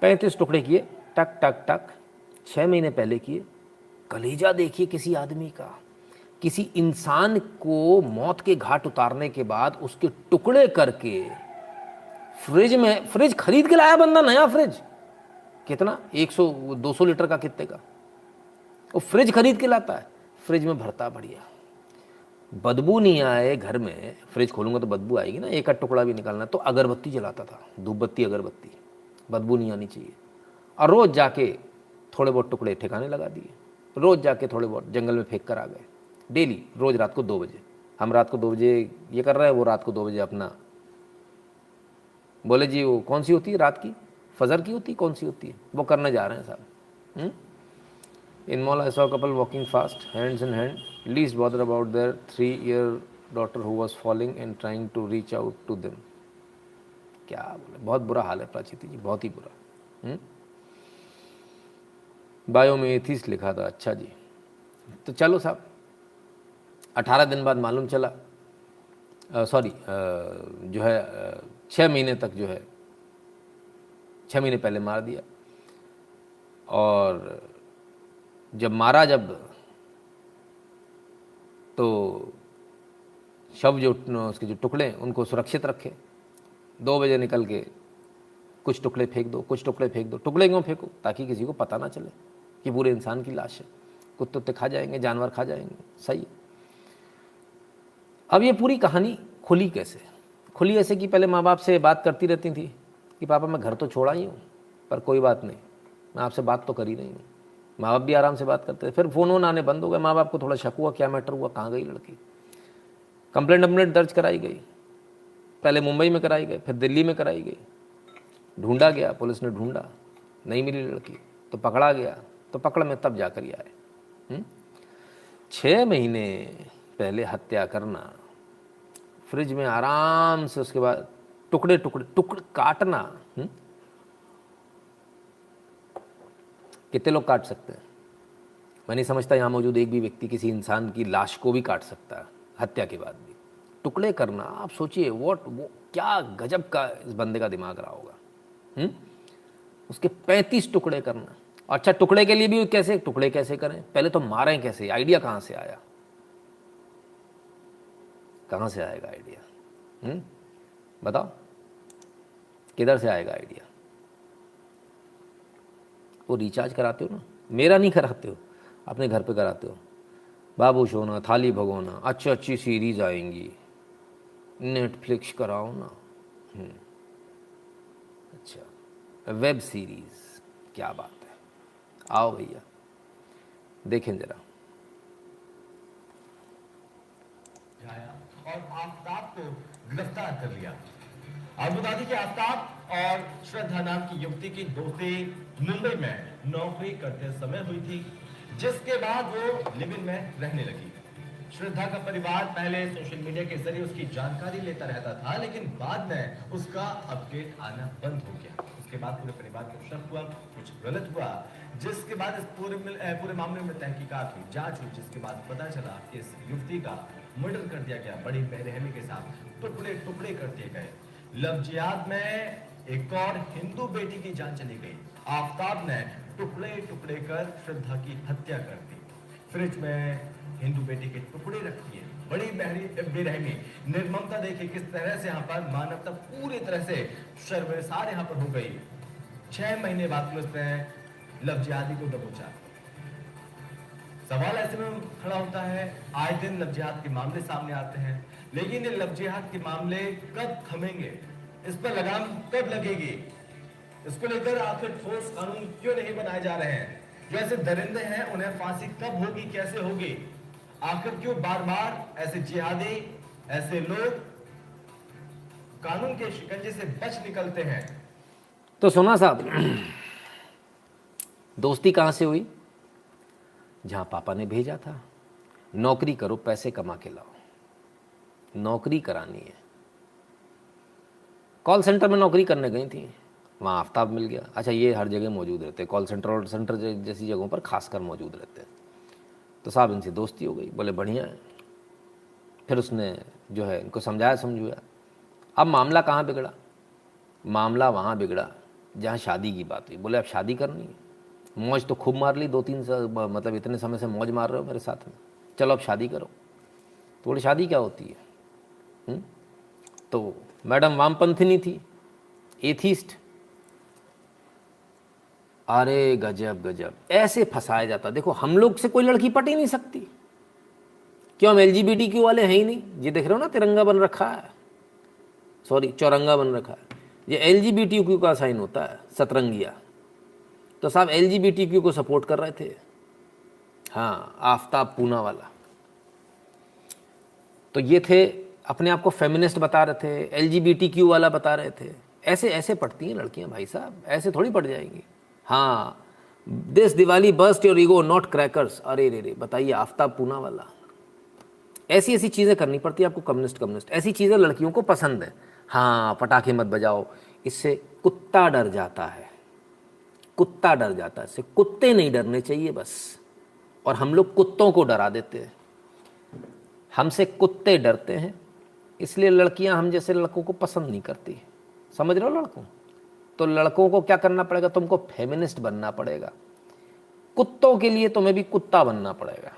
Speaker 1: 35 टुकड़े किए, टक टक टक, 6 महीने पहले किए। कलेजा देखिए किसी आदमी का, किसी इंसान को मौत के घाट उतारने के बाद उसके टुकड़े करके फ्रिज में, फ्रिज खरीद के लाया बंदा, नया फ्रिज, कितना 100-200 लीटर का, कितने का वो फ्रिज खरीद के लाता है, फ्रिज में भरता बढ़िया, बदबू नहीं आए घर में। फ्रिज खोलूंगा तो बदबू आएगी ना, एक आध टुकड़ा भी निकालना। तो अगरबत्ती जलाता था, धूप बत्ती अगरबत्ती, बदबू नहीं आनी चाहिए। और रोज़ जाके थोड़े बहुत टुकड़े ठिकाने लगा दिए, रोज़ जाके थोड़े बहुत जंगल में फेंक कर आ गए। डेली, रोज़ रात को 2 बजे, हम रात को 2 बजे ये कर रहे हैं, वो रात को 2 बजे अपना, बोले जी वो कौन सी होती है रात की, फजर की होती है, कौन सी होती है, वो करने जा रहे हैं साहब। In mall, I saw a couple walking fast, hands in hand, least bothered about their 3-year daughter who was falling and trying to reach out to them. क्या बोले, बहुत बुरा हाल है प्राचीति जी, बहुत ही बुरा। बायो में एथिस्ट लिखा था, अच्छा जी। तो चलो साहब, 18 दिन बाद मालूम चला, सॉरी जो है 6 महीने तक जो है, 6 महीने पहले मार दिया। और जब मारा, जब तो शव जो उसके जो टुकड़े, उनको सुरक्षित रखे। 2 बजे निकल के कुछ टुकड़े फेंक दो, कुछ टुकड़े फेंक दो। टुकड़े क्यों फेंको? ताकि किसी को पता ना चले कि पूरे इंसान की लाश है। कुत्ते खा जाएंगे, जानवर खा जाएंगे, सही है। अब ये पूरी कहानी खुली कैसे? खुली ऐसे कि पहले माँ बाप से बात करती रहती थी कि पापा मैं घर तो छोड़ा ही हूँ, पर कोई बात नहीं, मैं आपसे बात तो कर ही नहीं हूँ। माँ बाप भी आराम से बात करते थे। फिर फ़ोन वोन आने बंद हो गए, माँ बाप को थोड़ा शक हुआ, क्या मैटर हुआ, कहाँ गई लड़की। कंप्लेंट दर्ज कराई गई, पहले मुंबई में कराई गई, फिर दिल्ली में कराई गई। ढूंढा गया, पुलिस ने ढूंढा, नहीं मिली लड़की, तो पकड़ा गया। तो पकड़ में तब जाकर ही आए। 6 महीने पहले हत्या करना, फ्रिज में आराम से, उसके बाद टुकड़े काटना। कितने लोग काट सकते हैं? मैं नहीं समझता यहाँ मौजूद एक भी व्यक्ति किसी इंसान की लाश को भी काट सकता है हत्या के बाद भी। टुकड़े करना, आप सोचिए वो क्या गजब का इस बंदे का दिमाग रहा होगा। उसके 35 टुकड़े करना। अच्छा, टुकड़े के लिए भी कैसे टुकड़े कैसे करें? पहले तो मारें कैसे? आइडिया कहाँ से आया? कहाँ से आएगा आइडिया? बताओ, किधर से आएगा आइडिया? वो रिचार्ज कराते हो ना, मेरा नहीं कराते हो, अपने घर पे कराते हो। बाबू सोना, थाली भगोना, अच्छी सीरीज आएंगी, नेटफ्लिक्स कराओ ना। अच्छा, वेब सीरीज, क्या बात है। आओ भैया देखें जरा।
Speaker 3: और आफ्ताब को गिरफ्तार कर लिया। आपको बता दें कि आफ्ताब और श्रद्धा नाम की युवती की दोस्ती मुंबई में नौकरी करते समय हुई थी, जिसके बाद वो लिव इन में रहने लगी। श्रद्धा का परिवार पहले सोशल मीडिया के जरिए उसकी जानकारी लेता रहता था, लेकिन बाद में उसका अपडेट आना बंद हो गया। उसके बाद पूरे परिवार को शक हुआ कुछ गलत हुआ, जिसके बाद इस पूरे मामले में तहकीकात हुई, जांच हुई, जिसके बाद पता चला कि इस युवती का मर्डर कर दिया गया, बड़ी बेरहमी के साथ टुकड़े टुकड़े कर दिए गए। लव जिहाद में एक और हिंदू बेटी की जान चली गई। आफ्ताब ने टुकड़े टुकड़े कर श्रद्धा की हत्या कर दी। फ्रिज में हिंदू बेटी के टुकड़े रख दिए, बड़ी बेरहमी, निर्ममता देखिए किस तरह से यहाँ पर मानवता पूरी तरह से शर्मसार यहाँ पर हो गई। 6 महीने बाद पुलिस ने लव जिहादी को दबोचा। सवाल ऐसे में खड़ा होता है, आए दिन लव जिहाद के मामले सामने आते हैं, लेकिन ये लव जिहाद के मामले कब थमेंगे? इस पर लगाम कब लगेगी? इसको लेकर आखिर ठोस कानून क्यों नहीं बनाए जा रहे हैं? जो ऐसे दरिंदे हैं उन्हें फांसी कब होगी, कैसे होगी? आखिर क्यों बार बार ऐसे जिहादी, ऐसे लोग कानून के शिकंजे से बच निकलते हैं।
Speaker 1: तो सुना साहब, दोस्ती कहाँ से हुई? जहाँ पापा ने भेजा था, नौकरी करो, पैसे कमा के लाओ, नौकरी करानी है। कॉल सेंटर में नौकरी करने गई थी, वहाँ आफ्ताब मिल गया। अच्छा, ये हर जगह मौजूद रहते हैं, कॉल सेंटर और सेंटर जैसी जगहों पर खासकर मौजूद रहते हैं। तो साहब इनसे दोस्ती हो गई, बोले बढ़िया है। फिर उसने जो है इनको समझाया समझाया। अब मामला कहाँ बिगड़ा? मामला वहाँ बिगड़ा जहाँ शादी की बात हुई। बोले अब शादी करनी है, मौज तो खूब मार ली, 2-3 साल, मतलब इतने समय से मौज मार रहे हो मेरे साथ में, चलो अब शादी करो। तो बोले शादी क्या होती है? तो मैडम वामपंथिनी थी, एथीस्ट। अरे गजब गजब, ऐसे फंसाया जाता। देखो हम लोग से कोई लड़की पट ही नहीं सकती, क्यों? हम LGBTQ वाले हैं ही नहीं। ये देख रहे हो ना, तिरंगा बन रखा है, सॉरी चौरंगा बन रखा है। ये LGBTQ का साइन होता है, सतरंगिया। तो साहब LGBTQ को सपोर्ट कर रहे थे, हाँ, आफ्ताब पूना वाला। तो ये थे, अपने आप को फेमिनिस्ट बता रहे थे, LGBTQ वाला बता रहे थे। ऐसे ऐसे पढ़ती हैं लड़कियां भाई साहब, ऐसे थोड़ी पढ़ जाएंगी। हाँ, this Diwali burst your ego not crackers. अरे रे रे, बताइए, आफ्ताब पूना वाला। ऐसी ऐसी चीज़ें करनी पड़ती है आपको, कम्युनिस्ट। ऐसी चीज़ें लड़कियों को पसंद है। हाँ, पटाखे मत बजाओ, इससे कुत्ता डर जाता है, कुत्ता डर जाता है। इससे कुत्ते नहीं डरने चाहिए बस, और हम लोग कुत्तों को डरा देते हैं। हमसे कुत्ते डरते हैं, इसलिए लड़कियां हम जैसे लड़कों को पसंद नहीं करती। समझ रहे हो लड़कों? तो लड़कों को क्या करना पड़ेगा? तुमको फेमिनिस्ट बनना पड़ेगा। कुत्तों के लिए तुम्हें भी कुत्ता बनना पड़ेगा।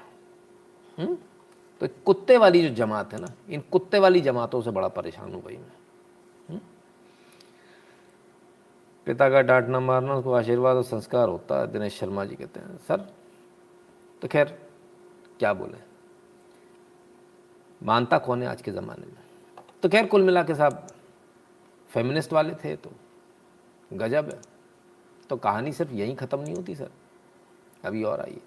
Speaker 1: तो कुत्ते वाली जो जमात है ना, इन कुत्ते वाली जमातों से बड़ा परेशान हूं भाई मैं। पिता का डांटना मारना उसको आशीर्वाद और संस्कार होता है, दिनेश शर्मा जी कहते हैं। सर तो खैर क्या बोले, मानता कौन है आज के ज़माने में? तो खैर कुल मिला के साहब फेमिनिस्ट वाले थे तो गजब है। तो कहानी सिर्फ यहीं ख़त्म नहीं होती सर, अभी और आइए।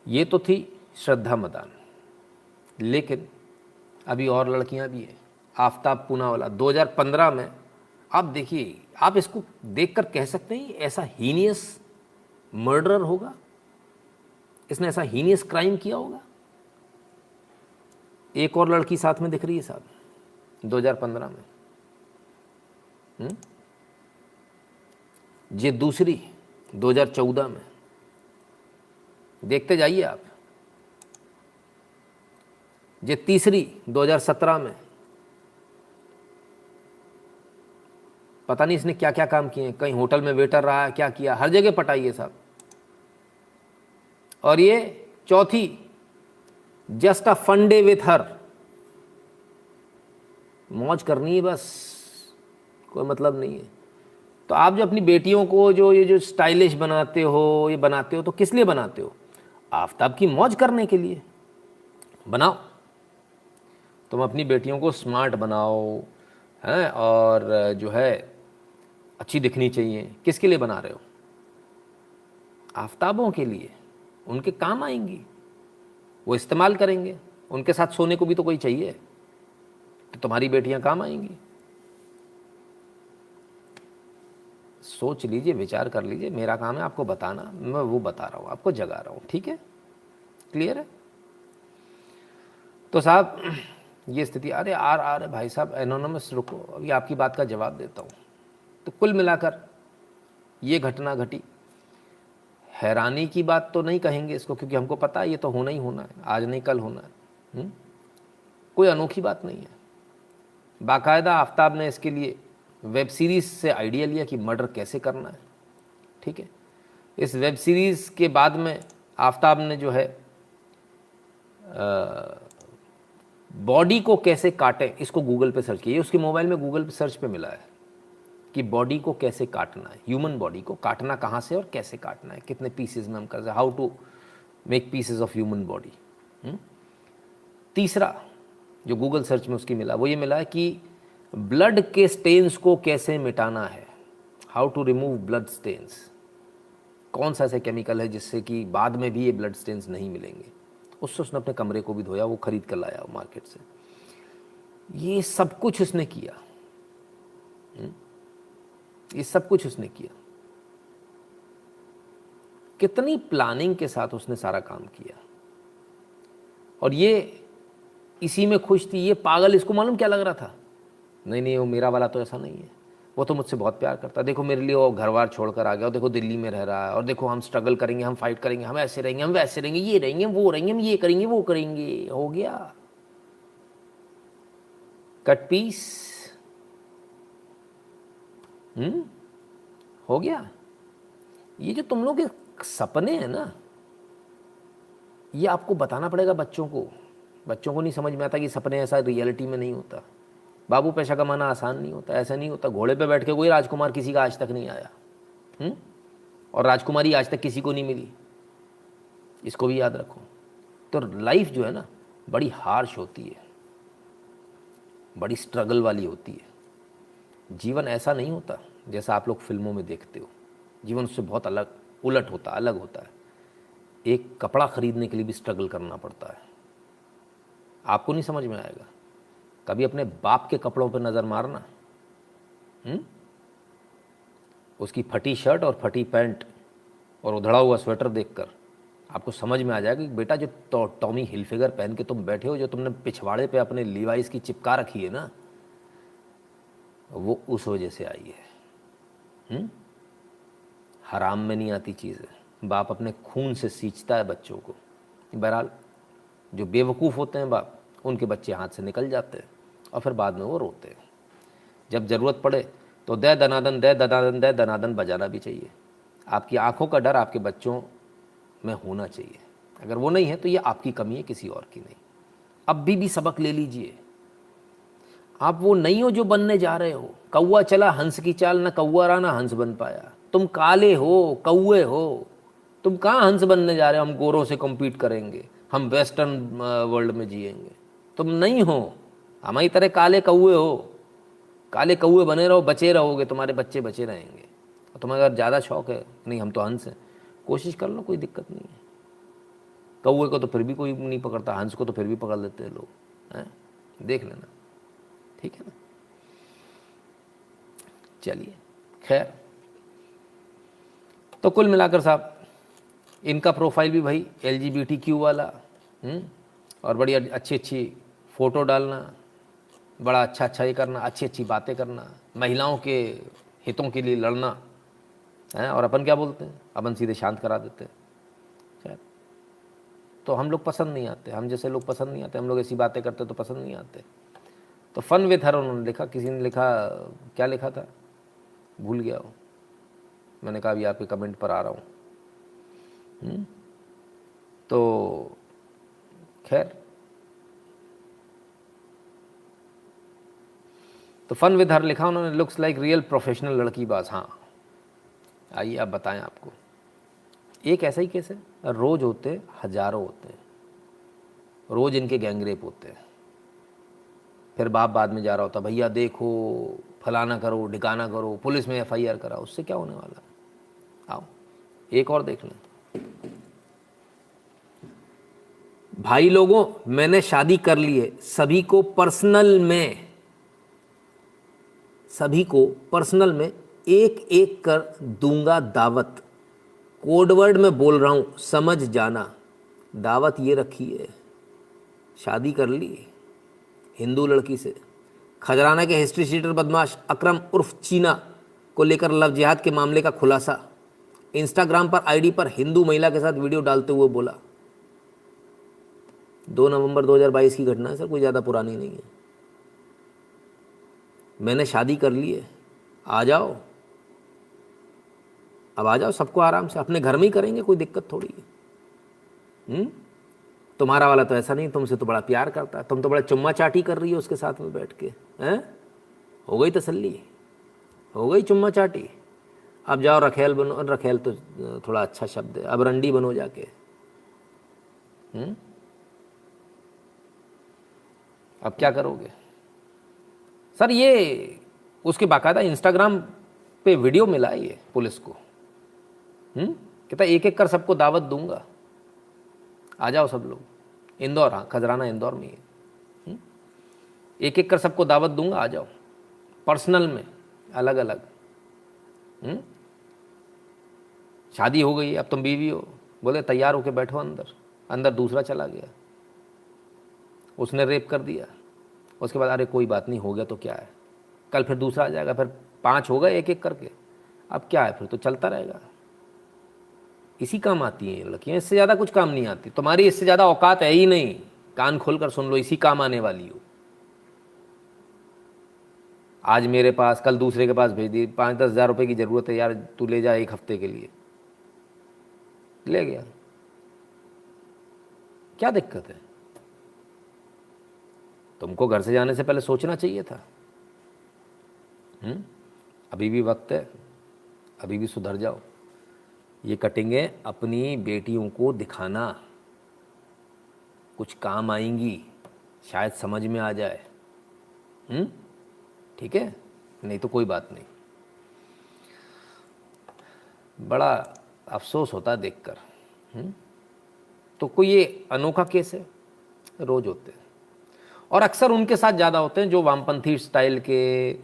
Speaker 1: ये तो थी श्रद्धा मदान, लेकिन अभी और लड़कियां भी हैं। आफ्ताब पूना वाला 2015 में, आप देखिए, आप इसको देखकर कह सकते हैं ऐसा हीनियस मर्डरर होगा, इसने ऐसा हीनियस क्राइम किया होगा। एक और लड़की साथ में दिख रही है साहब 2015 में, ये दूसरी 2014 में। देखते जाइए आप। ये तीसरी 2017 में। पता नहीं इसने क्या क्या काम किए, कहीं होटल में वेटर रहा है, क्या किया, हर जगह पटाइए साहब। और ये चौथी, just a fun day with her, मौज करनी है बस, कोई मतलब नहीं है। तो आप जो अपनी बेटियों को ये जो स्टाइलिश बनाते हो, ये बनाते हो तो किस लिए बनाते हो? आफ्ताब की मौज करने के लिए बनाओ। तुम अपनी बेटियों को स्मार्ट बनाओ, हैं, और जो है अच्छी दिखनी चाहिए। किसके लिए बना रहे हो? आफ्ताबों के लिए, उनके काम आएंगी, वो इस्तेमाल करेंगे। उनके साथ सोने को भी तो कोई चाहिए, तो तुम्हारी बेटियां काम आएंगी। सोच लीजिए, विचार कर लीजिए। मेरा काम है आपको बताना, मैं वो बता रहा हूँ, आपको जगा रहा हूँ। ठीक है, क्लियर है? तो साहब ये स्थिति। अरे आर भाई साहब एनोनिमस, रुको, अभी आपकी बात का जवाब देता हूँ। तो कुल मिलाकर ये घटना घटी। हैरानी की बात तो नहीं कहेंगे इसको, क्योंकि हमको पता है ये तो होना ही होना है, आज नहीं कल होना है। कोई अनोखी बात नहीं है। बाकायदा आफ्ताब ने इसके लिए वेब सीरीज़ से आइडिया लिया कि मर्डर कैसे करना है। ठीक है, इस वेब सीरीज़ के बाद में आफ्ताब ने जो है बॉडी को कैसे काटे, इसको गूगल पे सर्च किया। उसके मोबाइल में गूगल पे सर्च पे मिला है कि बॉडी को कैसे काटना है, ह्यूमन बॉडी को काटना कहाँ से और कैसे काटना है, कितने पीसेज में हम कर सकते, how to make pieces of human body. तीसरा जो गूगल सर्च में उसकी मिला, वो ये मिला है कि ब्लड के स्टेन्स को कैसे मिटाना है, how to remove blood stains. कौन सा ऐसा केमिकल है जिससे कि बाद में भी ये ब्लड स्टेन्स नहीं मिलेंगे। उससे उसने अपने कमरे को भी धोया, वो खरीद कर लाया मार्केट से। ये सब कुछ उसने किया, ये सब कुछ उसने किया। कितनी प्लानिंग के साथ उसने सारा काम किया, और ये इसी में खुश थी। ये पागल, इसको मालूम क्या लग रहा था, नहीं नहीं वो मेरा वाला तो ऐसा नहीं है, वो तो मुझसे बहुत प्यार करता है, देखो मेरे लिए वो घर बार छोड़कर आ गया, और देखो दिल्ली में रह रहा है, और देखो हम स्ट्रगल करेंगे, हम फाइट करेंगे, हम ऐसे रहेंगे, हम वैसे रहेंगे, ये रहेंगे, वो रहेंगे, हम ये करेंगे, वो करेंगे। हो गया कट पीस। हो गया। ये जो तुम लोग के सपने हैं ना, ये आपको बताना पड़ेगा बच्चों को। बच्चों को नहीं समझ में आता कि सपने ऐसा रियलिटी में नहीं होता। बाबू पैसा कमाना आसान नहीं होता, ऐसा नहीं होता। घोड़े पे बैठ के कोई राजकुमार किसी का आज तक नहीं आया, और राजकुमारी आज तक किसी को नहीं मिली, इसको भी याद रखो। तो लाइफ जो है ना बड़ी हार्श होती है, बड़ी स्ट्रगल वाली होती है। जीवन ऐसा नहीं होता जैसा आप लोग फिल्मों में देखते हो। जीवन उससे बहुत अलग, उलट होता, अलग होता है। एक कपड़ा खरीदने के लिए भी स्ट्रगल करना पड़ता है। आपको नहीं समझ में आएगा। कभी अपने बाप के कपड़ों पर नज़र मारना, उसकी फटी शर्ट और फटी पैंट और उधड़ा हुआ स्वेटर देखकर आपको समझ में आ जाएगा कि बेटा जो टॉमी हिलफिगर पहन के तुम बैठे हो, जो तुमने पिछवाड़े पे अपने लीवाइस की चिपका रखी है ना, वो उस वजह से आई है। हराम में नहीं आती चीज़ें। बाप अपने खून से सींचता है बच्चों को। बहरहाल जो बेवकूफ़ होते हैं बाप, उनके बच्चे हाथ से निकल जाते हैं और फिर बाद में वो रोते हैं। जब ज़रूरत पड़े तो दे दनादन, दे दनादन, दे दनादन बजाना भी चाहिए। आपकी आंखों का डर आपके बच्चों में होना चाहिए। अगर वो नहीं है तो ये आपकी कमी है, किसी और की नहीं। अब भी सबक ले लीजिए। आप वो नहीं हो जो बनने जा रहे हो। कौवा चला हंस की चाल, ना कौवा रहा ना हंस बन पाया। तुम काले हो, कौवे हो, तुम कहाँ हंस बनने जा रहे हो। हम गोरों से कम्पीट करेंगे, हम वेस्टर्न वर्ल्ड में जिएंगे। तुम नहीं हो, हमारी तरह काले कौवे हो। काले कौवे बने रहो, बचे रहोगे, तुम्हारे बच्चे बचे रहेंगे। और तुम्हें अगर ज़्यादा शौक है नहीं हम तो हंस हैं, कोशिश कर लो, कोई दिक्कत नहीं है। कौवे को तो फिर भी कोई नहीं पकड़ता, हंस को तो फिर भी पकड़ लेते हैं लोग, हैं? देख लेना, ठीक है ना। चलिए खैर, तो कुल मिलाकर साहब इनका प्रोफाइल भी भाई LGBTQ वाला, और बड़ी अच्छी अच्छी फ़ोटो डालना, बड़ा अच्छा ये करना, अच्छी अच्छी बातें करना, महिलाओं के हितों के लिए लड़ना है। और अपन क्या बोलते हैं, अपन सीधे शांत करा देते हैं। शायद तो हम लोग पसंद नहीं आते, हम जैसे लोग पसंद नहीं आते। हम लोग ऐसी बातें करते तो पसंद नहीं आते। तो फन विथ हर उन्होंने लिखा, किसी ने लिखा, क्या लिखा था भूल गया हो। मैंने कहा अभी आपके कमेंट पर आ रहा हूँ। तो खैर, तो फन विद हर लिखा उन्होंने, लुक्स लाइक रियल प्रोफेशनल लड़की बाज। हाँ आइए आप बताएं, आपको एक ऐसा ही केस है, रोज़ होते हज़ारों होते हैं, रोज़ इनके गैंगरेप होते हैं। फिर बाप बाद में जा रहा होता, भैया देखो फलाना करो, ढिकाना करो, पुलिस में FIR कराओ। उससे क्या होने वाला है। आओ एक और देख लें। भाई लोगों, मैंने शादी कर ली है, सभी को पर्सनल में एक एक कर दूंगा दावत। कोडवर्ड में बोल रहा हूं, समझ जाना। दावत ये रखी है, शादी कर ली हिंदू लड़की से। खजराना के हिस्ट्री शीटर बदमाश अकरम उर्फ चीना को लेकर लव जिहाद के मामले का खुलासा। इंस्टाग्राम पर ID पर हिंदू महिला के साथ वीडियो डालते हुए बोला, 2 नवंबर 2022 की घटना है सर, कोई ज़्यादा पुरानी नहीं है। मैंने शादी कर ली है, आ जाओ, अब आ जाओ, सबको आराम से अपने घर में ही करेंगे, कोई दिक्कत थोड़ी है। तुम्हारा वाला तो ऐसा नहीं, तुमसे तो बड़ा प्यार करता है, तुम तो बड़ा चुम्मा चाटी कर रही हो उसके साथ में बैठ के, हैं? हो गई तसल्ली, हो गई चुम्मा चाटी। अब जाओ रखेल बनो। रखेल तो थोड़ा अच्छा शब्द है, अब रंडी बनो जाके। अब क्या करोगे सर। ये उसके बाकायदा इंस्टाग्राम पे वीडियो मिला है ये पुलिस को। कहता एक एक कर सबको दावत दूंगा, आ जाओ सब लोग। इंदौर, हाँ खजराना इंदौर में है। एक एक कर सबको दावत दूंगा, आ जाओ, पर्सनल में, अलग अलग। शादी हो गई, अब तुम बीवी हो, बोले तैयार होके बैठो अंदर, अंदर दूसरा चला गया, उसने रेप कर दिया, उसके बाद अरे कोई बात नहीं, हो गया तो क्या है, कल फिर दूसरा आ जाएगा, फिर 5 हो गए एक एक करके, अब क्या है, फिर तो चलता रहेगा। इसी काम आती हैं लड़कियां, इससे ज़्यादा कुछ काम नहीं आती। तुम्हारी इससे ज़्यादा औकात है ही नहीं, कान खोलकर सुन लो, इसी काम आने वाली हो। आज मेरे पास, कल दूसरे के पास भेज दी, 5-10 हज़ार रुपये की ज़रूरत है यार, तू ले जा 1 हफ्ते के लिए, ले गया, क्या दिक्कत है? तुमको घर से जाने से पहले सोचना चाहिए था। अभी भी वक्त है, अभी भी सुधर जाओ। ये कटिंगें अपनी बेटियों को दिखाना, कुछ काम आएंगी, शायद समझ में आ जाए। ठीक है, नहीं तो कोई बात नहीं। बड़ा अफसोस होता है देखकर। तो कोई ये अनोखा केस है, रोज होते हैं, और अक्सर उनके साथ ज़्यादा होते हैं जो वामपंथी स्टाइल के,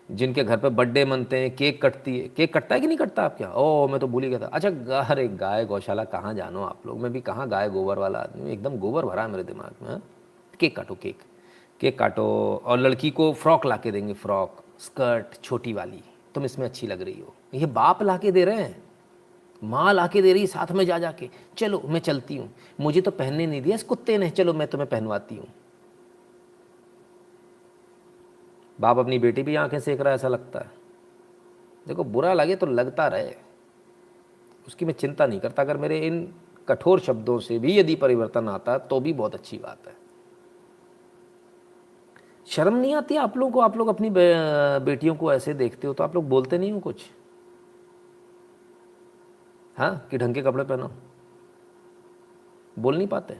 Speaker 1: जिनके घर पे बर्थडे मनते हैं, केक कटती है। केक कटता है कि नहीं कटता आप? क्या, ओह मैं तो भूल ही गया था। अच्छा, अरे गाय गौशाला कहाँ जानो आप लोग, मैं भी कहाँ गाय गोबर वाला आदमी, एकदम गोबर भरा है मेरे दिमाग में। हाँ, केक काटो, केक काटो, और लड़की को फ्रॉक ला के देंगे, फ्रॉक स्कर्ट छोटी वाली, तुम इसमें अच्छी लग रही हो। ये बाप ला के दे रहे हैं, माँ ला के दे रही साथ में जा के, चलो मैं चलती हूँ, मुझे तो पहनने नहीं दिया इस कुत्ते ने, चलो मैं तुम्हें पहनवाती हूँ। बाप अपनी बेटी भी आंखें सेक रहा है, ऐसा लगता है। देखो, बुरा लगे तो लगता रहे, उसकी मैं चिंता नहीं करता। अगर मेरे इन कठोर शब्दों से भी यदि परिवर्तन आता तो भी बहुत अच्छी बात है। शर्म नहीं आती आप लोगों को? आप लोग अपनी बेटियों को ऐसे देखते हो तो आप लोग बोलते नहीं हो कुछ? हाँ, कि ढंग के कपड़े पहनो, बोल नहीं पाते?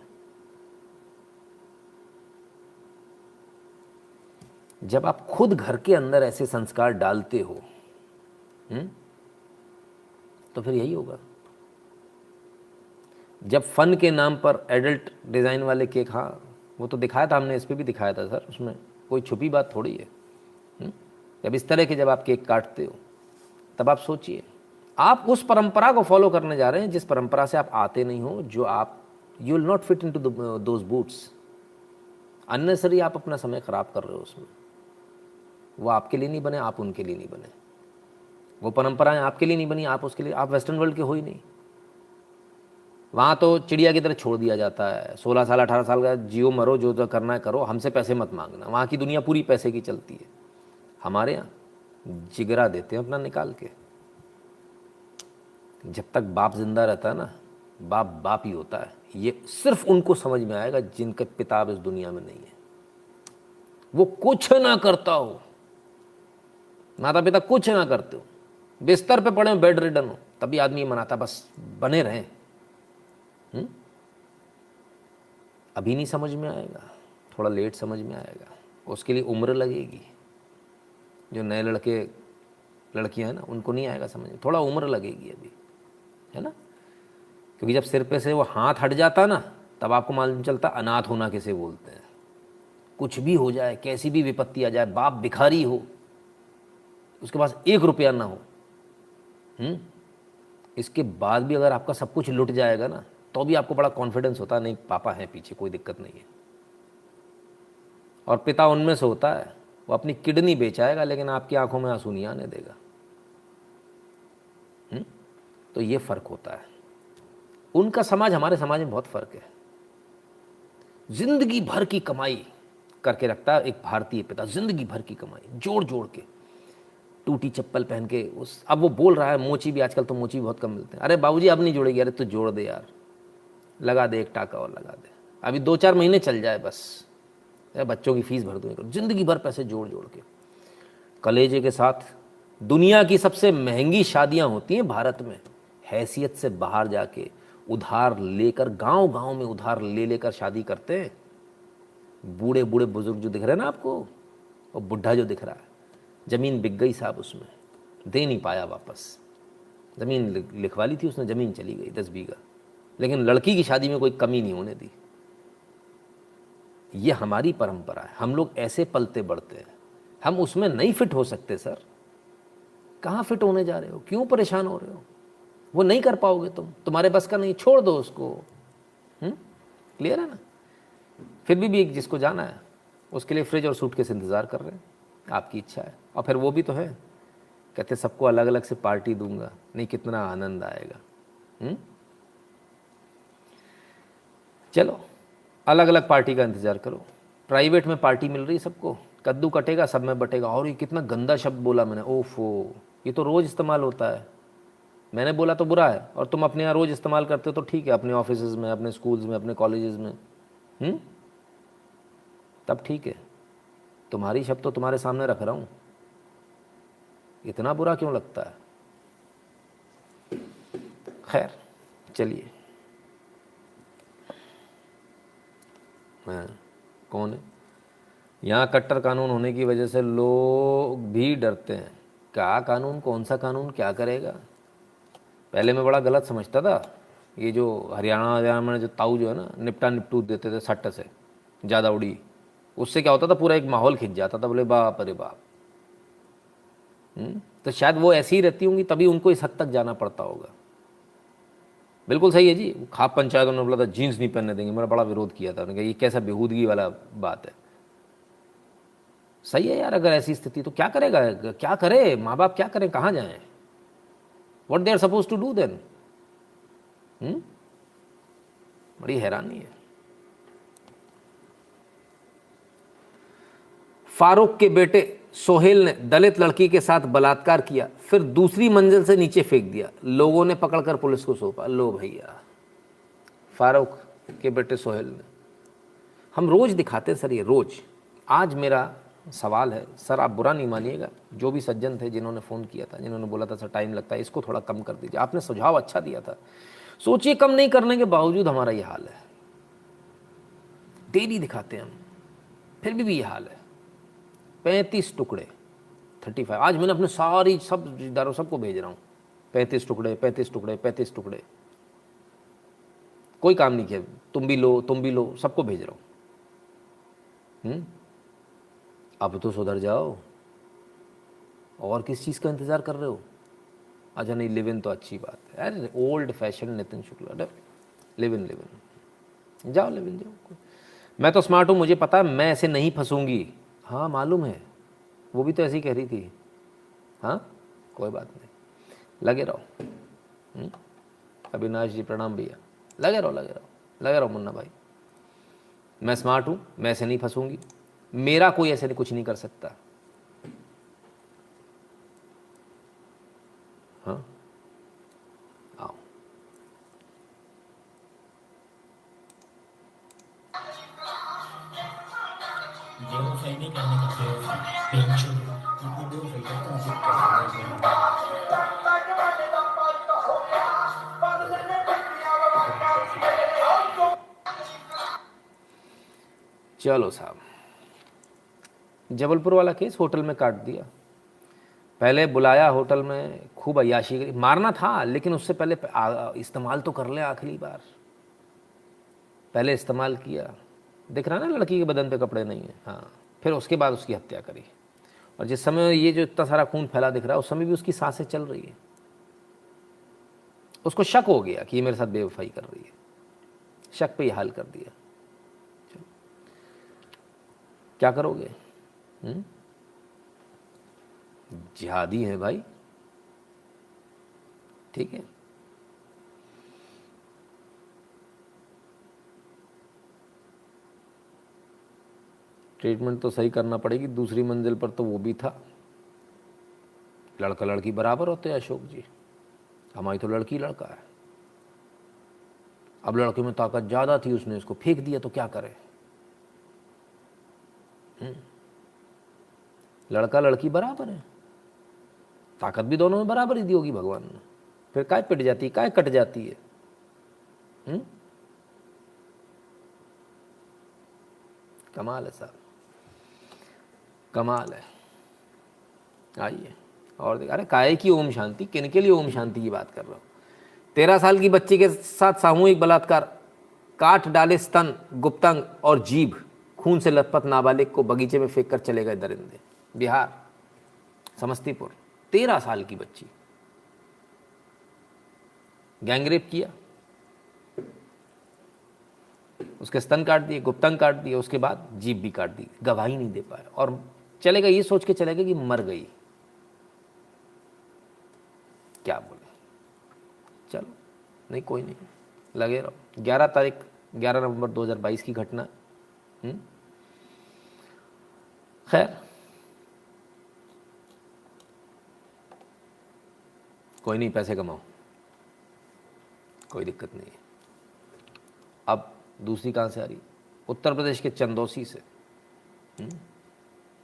Speaker 1: जब आप खुद घर के अंदर ऐसे संस्कार डालते हो, तो फिर यही होगा। जब फन के नाम पर एडल्ट डिज़ाइन वाले केक, हाँ वो तो दिखाया था हमने, इस पर भी दिखाया था सर, उसमें कोई छुपी बात थोड़ी है। जब इस तरह के जब आप केक काटते हो, तब आप सोचिए, आप उस परंपरा को फॉलो करने जा रहे हैं जिस परंपरा से आप आते नहीं हो, जो आप, you will not fit into those boots. Unnecessary आप अपना समय खराब कर रहे हो उसमें। वो आपके लिए नहीं बने, आप उनके लिए नहीं बने। वो परंपराएं आपके लिए नहीं बनी, आप उसके लिए, आप वेस्टर्न वर्ल्ड के हो ही नहीं। वहाँ तो चिड़िया की तरह छोड़ दिया जाता है, 16 साल 18 साल का जियो मरो, जो करना है करो, हमसे पैसे मत मांगना। वहाँ की दुनिया पूरी पैसे की चलती है। हमारे यहाँ जिगरा देते हैं अपना निकाल के। जब तक बाप जिंदा रहता है ना, बाप बाप ही होता है। ये सिर्फ उनको समझ में आएगा जिनके पिता इस दुनिया में नहीं है। वो कुछ ना करता हो, माता पिता कुछ ना करते हो, बिस्तर पे पड़े हो, बेड रिडन हो, तभी आदमी मनाता बस बने रहें। अभी नहीं समझ में आएगा, थोड़ा लेट समझ में आएगा, उसके लिए उम्र लगेगी। जो नए लड़के लड़कियां हैं ना, उनको नहीं आएगा समझ में, थोड़ा उम्र लगेगी अभी, है ना। क्योंकि जब सिर पे से वो हाथ हट जाता ना, तब आपको मालूम चलता अनाथ होना किसे बोलते हैं। कुछ भी हो जाए, कैसी भी विपत्ति आ जाए, बाप भिखारी हो, उसके पास 1 रुपया ना हो, इसके बाद भी अगर आपका सब कुछ लुट जाएगा ना, तो भी आपको बड़ा कॉन्फिडेंस होता है, नहीं पापा हैं पीछे, कोई दिक्कत नहीं है। और पिता उनमें से होता है, वो अपनी किडनी बेचाएगा लेकिन आपकी आंखों में आंसू नहीं आने देगा। तो ये फ़र्क होता है। उनका समाज, हमारे समाज में बहुत फ़र्क है। जिंदगी भर की कमाई करके रखता है एक भारतीय पिता, जिंदगी भर की कमाई जोड़ जोड़ के, टूटी चप्पल पहन के। उस अब वो बोल रहा है मोची भी, आजकल तो मोची बहुत कम मिलते हैं। अरे बाबूजी अब नहीं जोड़ेगी, अरे तो जोड़ दे यार, लगा दे 1 टाका और लगा दे, अभी 2-4 महीने चल जाए बस, बच्चों की फीस भर दूँ। जिंदगी भर पैसे जोड़ जोड़ के कलेजे के साथ। दुनिया की सबसे महंगी शादियां होती हैं भारत में, हैसियत से बाहर जाके उधार लेकर, गांव गांव में उधार ले लेकर शादी करते हैं। बूढ़े बूढ़े बुजुर्ग जो दिख रहे हैं ना आपको, और बुढ़ा जो दिख रहा है, ज़मीन बिक गई साहब, उसमें दे नहीं पाया वापस। ज़मीन लिखवा ली थी उसने, ज़मीन चली गई 10 बीघा, लेकिन लड़की की शादी में कोई कमी नहीं होने दी। ये हमारी परंपरा है, हम लोग ऐसे पलते बढ़ते हैं, हम उसमें नहीं फिट हो सकते सर। कहाँ फिट होने जा रहे हो, क्यों परेशान हो रहे हो? वो नहीं कर पाओगे तुम, तुम्हारे बस का नहीं, छोड़ दो उसको। क्लियर है ना? फिर भी एक जिसको जाना है उसके लिए फ्रिज और सूटकेस इंतज़ार कर रहे हैं, आपकी इच्छा है। और फिर वो भी तो है, कहते सबको अलग अलग से पार्टी दूंगा, नहीं कितना आनंद आएगा। चलो अलग अलग पार्टी का इंतज़ार करो। प्राइवेट में पार्टी मिल रही है सबको, कद्दू कटेगा सब में बटेगा। और ये कितना गंदा शब्द बोला मैंने, ओफो, ये तो रोज़ इस्तेमाल होता है। मैंने बोला तो बुरा है, और तुम अपने यहाँ रोज़ इस्तेमाल करते हो तो ठीक है, अपने ऑफिस में, अपने स्कूल्स में, अपने कॉलेजेस में, तब ठीक है। तुम्हारी शब्द तो तुम्हारे सामने रख रहा हूँ, इतना बुरा क्यों लगता है? खैर चलिए। कौन है यहाँ? कट्टर कानून होने की वजह से लोग भी डरते हैं। क्या कानून, कौन सा कानून क्या करेगा? पहले मैं बड़ा गलत समझता था, ये जो हरियाणा में जो ताऊ जो है ना, निपटा निपटू देते थे सट्ट से, ज़्यादा उड़ी, उससे क्या होता था, पूरा एक माहौल खिंच जाता था। बोले बाप अरे बाप। तो शायद वो ऐसी ही रहती होंगी, तभी उनको इस हद तक जाना पड़ता होगा। बिल्कुल सही है जी। खाप पंचायतों ने बोला था जीन्स नहीं पहनने देंगे, मेरा बड़ा विरोध किया था, उन्होंने कहा ये कैसा बेहूदगी वाला बात है। सही है यार, अगर ऐसी स्थिति तो क्या करेगा, क्या करे माँ बाप, क्या करें, कहाँ जाएं? What they are suppose to do then? बड़ी हैरानी है। फारूक के बेटे सोहेल ने दलित लड़की के साथ बलात्कार किया, फिर दूसरी मंजिल से नीचे फेंक दिया। लोगों ने पकड़कर पुलिस को सौंपा। लो भैया, फारूक के बेटे सोहेल ने, हम रोज दिखाते सर, ये रोज। आज मेरा सवाल है सर, आप बुरा नहीं मानिएगा, जो भी सज्जन थे जिन्होंने फ़ोन किया था, जिन्होंने बोला था सर टाइम लगता है, इसको थोड़ा कम कर दीजिए, आपने सुझाव अच्छा दिया था। सोचिए, कम नहीं करने के बावजूद हमारा ये हाल है। डेली दिखाते हैं हम, फिर भी ये हाल है। 35 टुकड़े, 35। आज मैंने अपने सारी सब रिश्तेदारों सबको भेज रहा हूँ, 35 टुकड़े, 35 टुकड़े, 35 टुकड़े। कोई काम नहीं किया, तुम भी लो, तुम भी लो, सबको भेज रहा हूँ। अब तो सुधर जाओ, और किस चीज़ का इंतज़ार कर रहे हो? अच्छा नहीं, लिव इन तो अच्छी बात है। अरे old fashion Nitin Shukla, live in जाओ, लिव इन जाओ। मैं तो स्मार्ट हूँ, मुझे पता है मैं ऐसे नहीं फंसूंगी। हाँ मालूम है, वो भी तो ऐसी कह रही थी। हाँ कोई बात नहीं, लगे रहो। अविनाश जी प्रणाम भैया, लगे रहो लगे रहो लगे रहो। मुन्ना भाई, मैं स्मार्ट हूँ, मैं ऐसे नहीं फंसूंगी, मेरा कोई ऐसे कुछ नहीं कर सकता। हाँ आओ।
Speaker 4: बेवफाई नहीं करने का बेवफाई
Speaker 1: चलो साहब, जबलपुर वाला केस होटल में काट दिया। पहले बुलाया होटल में, खूब अय्याशी करी, मारना था लेकिन उससे पहले इस्तेमाल तो कर ले आखिरी बार। पहले इस्तेमाल किया, दिख रहा ना लड़की के बदन पे कपड़े नहीं है, हाँ, फिर उसके बाद उसकी हत्या करी। और जिस समय ये जो इतना सारा खून फैला दिख रहा है, उस समय भी उसकी सांसें चल रही है। उसको शक हो गया कि ये मेरे साथ बेवफाई कर रही है, शक पे ये हाल कर दिया। क्या करोगे? जिहादी है भाई, ठीक है। ट्रीटमेंट तो सही करना पड़ेगी। दूसरी मंजिल पर तो वो भी था। लड़का लड़की बराबर होते हैं अशोक जी, हमारी तो लड़की लड़का है। अब लड़के में ताकत ज़्यादा थी, उसने इसको फेंक दिया, तो क्या करे? लड़का लड़की बराबर है, ताकत भी दोनों में बराबर ही दी होगी भगवान ने, फिर काय पिट जाती है, काय कट जाती है? कमाल है साहब, कमाल है। आइए और देख, अरे काय की ओम शांति, किनके लिए ओम शांति की बात कर रहा हूँ? 13 साल की बच्ची के साथ सामूहिक बलात्कार, काट डाले स्तन, गुप्तांग और जीभ। खून से लथपथ नाबालिग को बगीचे में फेंक कर चले गए दरिंदे। बिहार, समस्तीपुर, 13 साल की बच्ची, गैंगरेप किया, उसके स्तन काट दिए, गुप्तंग काट दिए, उसके बाद जीभ भी काट दी, गवाही नहीं दे पाए और चले गए, ये सोच के चले गए कि मर गई। क्या बोले, चलो नहीं, कोई नहीं, लगे रहो। 11 नवंबर 2022 की घटना। खैर, कोई नहीं, पैसे कमाओ, कोई दिक्कत नहीं है। अब दूसरी कहाँ से आ रही? उत्तर प्रदेश के चंदौसी से।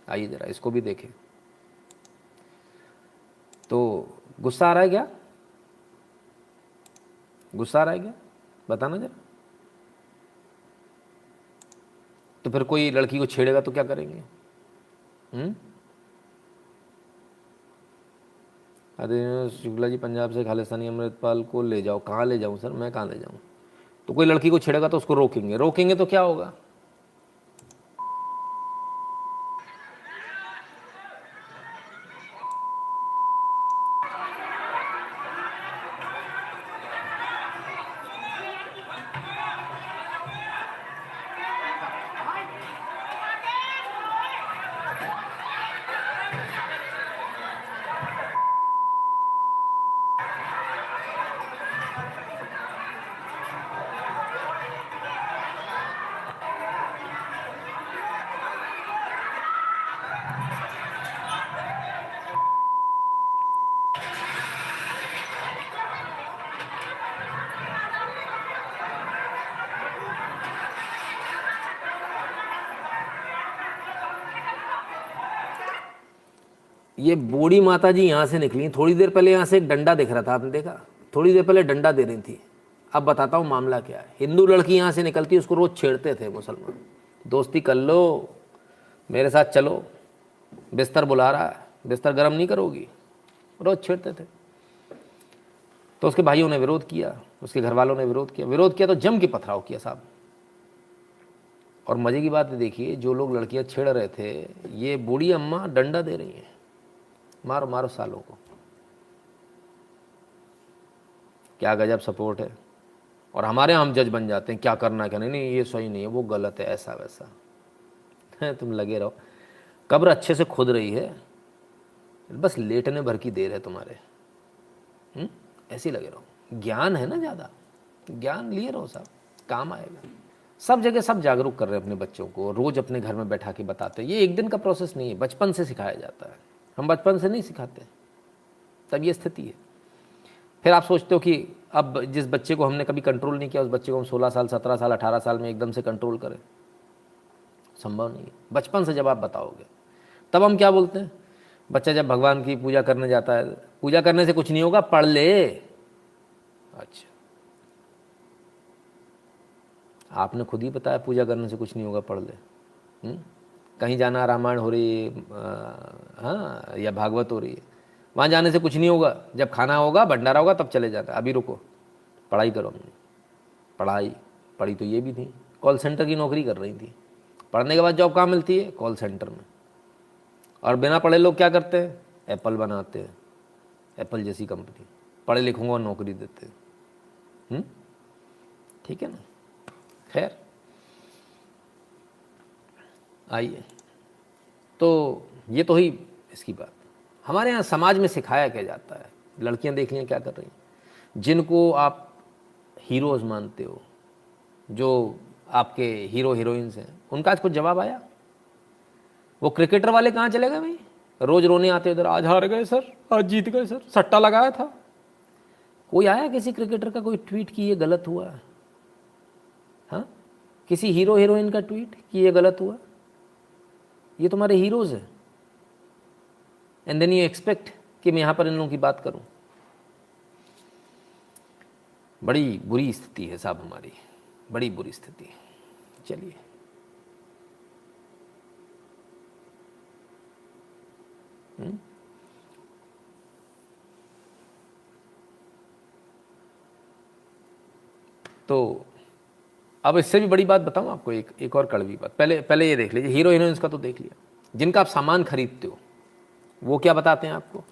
Speaker 1: आइए जरा इसको भी देखें। तो गुस्सा आ रहा है क्या? गुस्सा आ रहा है क्या? बताना जरा। तो फिर कोई लड़की को छेड़ेगा तो क्या करेंगे? अरे शुक्ला जी, पंजाब से खालिस्तानी अमृतपाल को ले जाओ। कहाँ ले जाऊँ सर, मैं कहाँ ले जाऊँ? तो कोई लड़की को छेड़ेगा तो उसको रोकेंगे, रोकेंगे तो क्या होगा? ये बूढ़ी माता जी यहाँ से निकली, थोड़ी देर पहले यहाँ से एक डंडा दिख रहा था, आपने देखा? थोड़ी देर पहले डंडा दे रही थी। अब बताता हूँ मामला क्या है। हिंदू लड़की यहाँ से निकलती, उसको रोज़ छेड़ते थे मुसलमान। दोस्ती कर लो, मेरे साथ चलो, बिस्तर बुला रहा है, बिस्तर गर्म नहीं करोगी, रोज़ छेड़ते थे। तो उसके भाइयों ने विरोध किया, उसके घर वालों ने विरोध किया तो जम के पथराव किया साहब। और मज़े की बात देखिए, जो लोग लड़कियाँ छेड़ रहे थे, ये बूढ़ी अम्मा डंडा दे रही हैं, मारो मारो सालों को। क्या गजब सपोर्ट है। और हमारे यहाँ हम जज बन जाते हैं, क्या करना क्या नहीं, नहीं ये सही नहीं है, वो गलत है, ऐसा वैसा है। तुम लगे रहो, कब्र अच्छे से खुद रही है, बस लेटने भर की देर है तुम्हारे। ऐसे ही लगे रहो। ज्ञान है ना ज़्यादा, ज्ञान लिए रहो साहब, काम आएगा। सब जगह सब जागरूक कर रहे हैं अपने बच्चों को, रोज़ अपने घर में बैठा के बताते हैं। ये एक दिन का प्रोसेस नहीं है, बचपन से सिखाया जाता है। हम बचपन से नहीं सिखाते, तब ये स्थिति है। फिर आप सोचते हो कि अब जिस बच्चे को हमने कभी कंट्रोल नहीं किया, उस बच्चे को हम 16 साल 17 साल 18 साल में एकदम से कंट्रोल करें? संभव नहीं है। बचपन से जब आप बताओगे, तब हम क्या बोलते हैं? बच्चा जब भगवान की पूजा करने जाता है, पूजा करने से कुछ नहीं होगा, पढ़ ले। अच्छा, आपने खुद ही बताया पूजा करने से कुछ नहीं होगा, पढ़ ले। कहीं जाना, रामायण हो रही है, हाँ, या भागवत हो रही है, वहाँ जाने से कुछ नहीं होगा, जब खाना होगा, भंडारा होगा, तब चले जाता। अभी रुको, पढ़ाई करो। हमने पढ़ी तो ये भी थी, कॉल सेंटर की नौकरी कर रही थी। पढ़ने के बाद जॉब कहाँ मिलती है? कॉल सेंटर में। और बिना पढ़े लोग क्या करते हैं? एप्पल बनाते हैं, एप्पल जैसी कंपनी, पढ़े लिखों को नौकरी देते हैं। ठीक है ना? खैर, आइए, तो ये तो ही इसकी बात। हमारे यहाँ समाज में सिखाया क्या जाता है? लड़कियां देख लिया क्या कर रही हैं, जिनको आप हीरोज़ मानते हो, जो आपके हीरो हीरोइंस हैं, उनका आज कुछ जवाब आया? वो क्रिकेटर वाले कहाँ चले गए भाई? रोज़ रोने आते इधर, आज हार गए सर, आज जीत गए सर, सट्टा लगाया था। कोई आया किसी क्रिकेटर का कोई ट्वीट कि ये गलत हुआ? हाँ, किसी हीरो हीरोइन का ट्वीट कि ये गलत हुआ? ये तुम्हारे हीरोज़ हैं, एंड देन यू एक्सपेक्ट कि मैं यहाँ पर इन लोगों की बात करूँ? बड़ी बुरी स्थिति है साहब हमारी, बड़ी बुरी स्थिति। चलिए, तो अब इससे भी बड़ी बात बताऊं आपको, एक और कड़वी बात। पहले ये देख लीजिए, हीरो हीरोइंस का तो देख लिया, जिनका आप सामान खरीदते हो वो क्या बताते हैं आपको?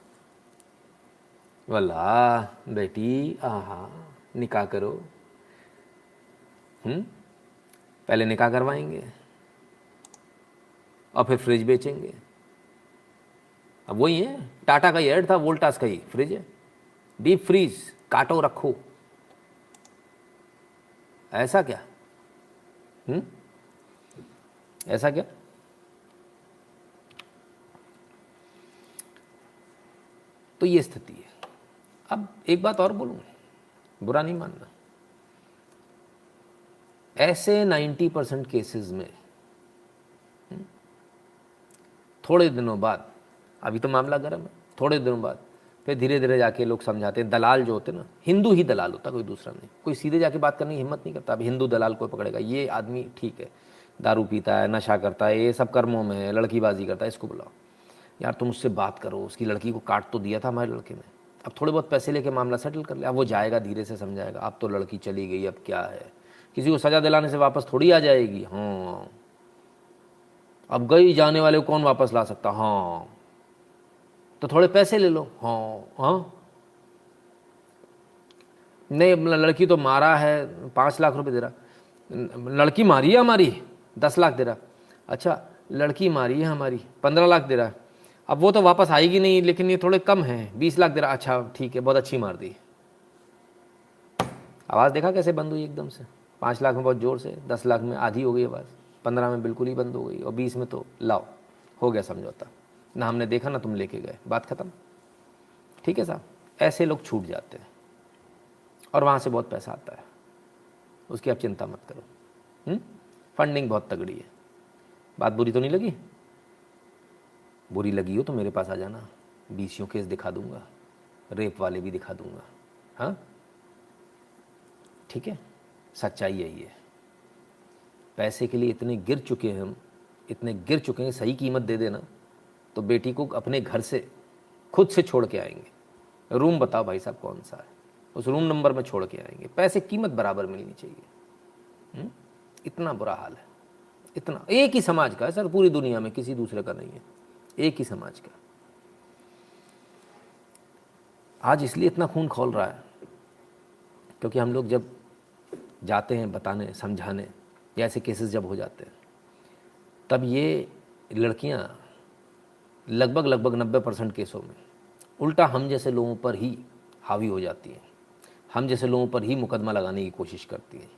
Speaker 1: वल्लाह बेटी, आहा निकाह करो। पहले निकाह करवाएंगे और फिर फ्रिज बेचेंगे। अब वही है, टाटा का ही ऐड था, वोल्टास का ही फ्रिज है, डीप फ्रीज, काटो रखो। ऐसा क्या? ऐसा क्या? तो ये स्थिति है। अब एक बात और बोलूं, बुरा नहीं मानना, ऐसे 90% केसेस में थोड़े दिनों बाद, अभी तो मामला गर्म है, थोड़े दिनों बाद फिर धीरे धीरे जाके लोग समझाते हैं। दलाल जो होते हैं ना, हिंदू ही दलाल होता, कोई दूसरा नहीं। कोई सीधे जाके बात करने की हिम्मत नहीं करता। अब हिंदू दलाल को पकड़ेगा, ये आदमी ठीक है, दारू पीता है, नशा करता है, ये सब कर्मों में है, लड़कीबाजी करता है, इसको बुलाओ यार, तुम उससे बात करो, उसकी लड़की को काट तो दिया था हमारे लड़के ने, अब थोड़े बहुत पैसे लेके मामला सेटल कर ले। अब वो जाएगा, धीरे से समझाएगा, अब तो लड़की चली गई, अब क्या है, किसी को सजा दिलाने से वापस थोड़ी आ जाएगी। हाँ, अब गई जाने वाले को कौन वापस ला सकता? हाँ, तो थोड़े पैसे ले लो। हाँ हाँ, नहीं लड़की तो मारा है, 5 लाख रुपए दे रहा, लड़की मारी है हमारी, 10 लाख दे रहा। अच्छा, लड़की मारी है हमारी, 15 लाख दे रहा। अब वो तो वापस आएगी नहीं, लेकिन ये थोड़े कम है, 20 लाख दे रहा। अच्छा ठीक है, बहुत अच्छी मार दी। आवाज़ देखा कैसे बंद हुई एकदम से? 5 लाख में बहुत ज़ोर से, 10 लाख में आधी हो गई आवाज़, 15 में बिल्कुल ही बंद हो गई, और 20 में तो लाओ, हो गया समझौता। ना हमने देखा ना तुम लेके गए, बात ख़त्म। ठीक है साहब, ऐसे लोग छूट जाते हैं और वहाँ से बहुत पैसा आता है, उसकी आप चिंता मत करो। फंडिंग बहुत तगड़ी है। बात बुरी तो नहीं लगी? बुरी लगी हो तो मेरे पास आ जाना, 20 केस दिखा दूंगा, रेप वाले भी दिखा दूंगा। हाँ ठीक है, सच्चाई यही है। पैसे के लिए इतने गिर चुके हैं हम, इतने गिर चुके हैं, सही कीमत दे देना तो बेटी को अपने घर से खुद से छोड़ के आएंगे। रूम बताओ भाई साहब कौन सा है, उस रूम नंबर में छोड़ के आएंगे। पैसे कीमत बराबर मिलनी चाहिए। इतना बुरा हाल है, इतना। एक ही समाज का है सर, पूरी दुनिया में किसी दूसरे का नहीं है, एक ही समाज का। आज इसलिए इतना खून खौल रहा है क्योंकि हम लोग जब जाते हैं बताने, समझाने, या ऐसे केसेस जब हो जाते हैं, तब ये लड़कियां लगभग 90% केसों में उल्टा हम जैसे लोगों पर ही हावी हो जाती हैं, हम जैसे लोगों पर ही मुकदमा लगाने की कोशिश करती हैं।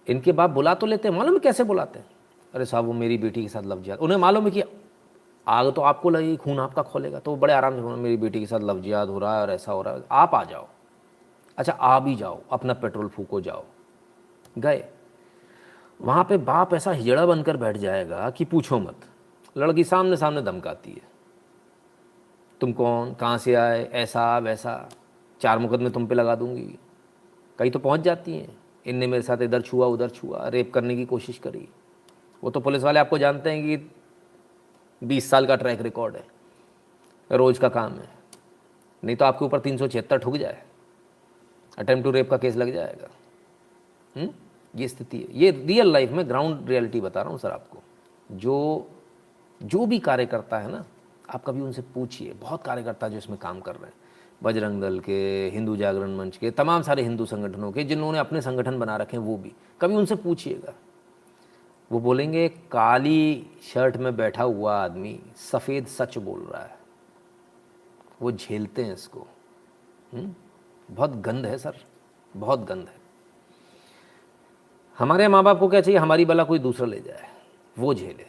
Speaker 1: इनके बाप बुला तो लेते हैं, मालूम है कैसे बुलाते हैं? अरे साहब वो मेरी बेटी के साथ लव जिहाद, उन्हें मालूम है कि आग तो आपको लगेगी, खून आपका खोलेगा, तो वो बड़े आराम से, मेरी बेटी के साथ लव जिहाद हो रहा है और ऐसा हो रहा है, आप आ जाओ। अच्छा आ भी जाओ, अपना पेट्रोल फूको, जाओ। गए वहाँ पे बाप ऐसा हिजड़ा बनकर बैठ जाएगा कि पूछो मत। लड़की सामने सामने धमकाती है, तुम कौन, कहाँ से आए, ऐसा वैसा, 4 मुकदमे तुम पे लगा दूंगी। कहीं तो पहुँच जाती हैं, इनने मेरे साथ इधर छुआ उधर छुआ, रेप करने की कोशिश करी। वो तो पुलिस वाले आपको जानते हैं कि 20 साल का ट्रैक रिकॉर्ड है, रोज़ का काम है। नहीं तो आपके ऊपर 376 ठुक जाए, अटेम्प्ट टू रेप का केस लग जाएगा। ये स्थिति है, ये रियल लाइफ में ग्राउंड रियलिटी बता रहा हूँ सर आपको। जो भी कार्यकर्ता है ना, आप कभी उनसे पूछिए, बहुत कार्यकर्ता जो इसमें काम कर रहे हैं, बजरंग दल के, हिंदू जागरण मंच के, तमाम सारे हिंदू संगठनों के, जिन्होंने अपने संगठन बना रखे हैं, वो भी कभी उनसे पूछिएगा। वो बोलेंगे काली शर्ट में बैठा हुआ आदमी सफ़ेद सच बोल रहा है। वो झेलते हैं इसको। बहुत गंद है सर, बहुत गंद है। हमारे माँ बाप को क्या चाहिए? हमारी बला कोई दूसरा ले जाए, वो झेले।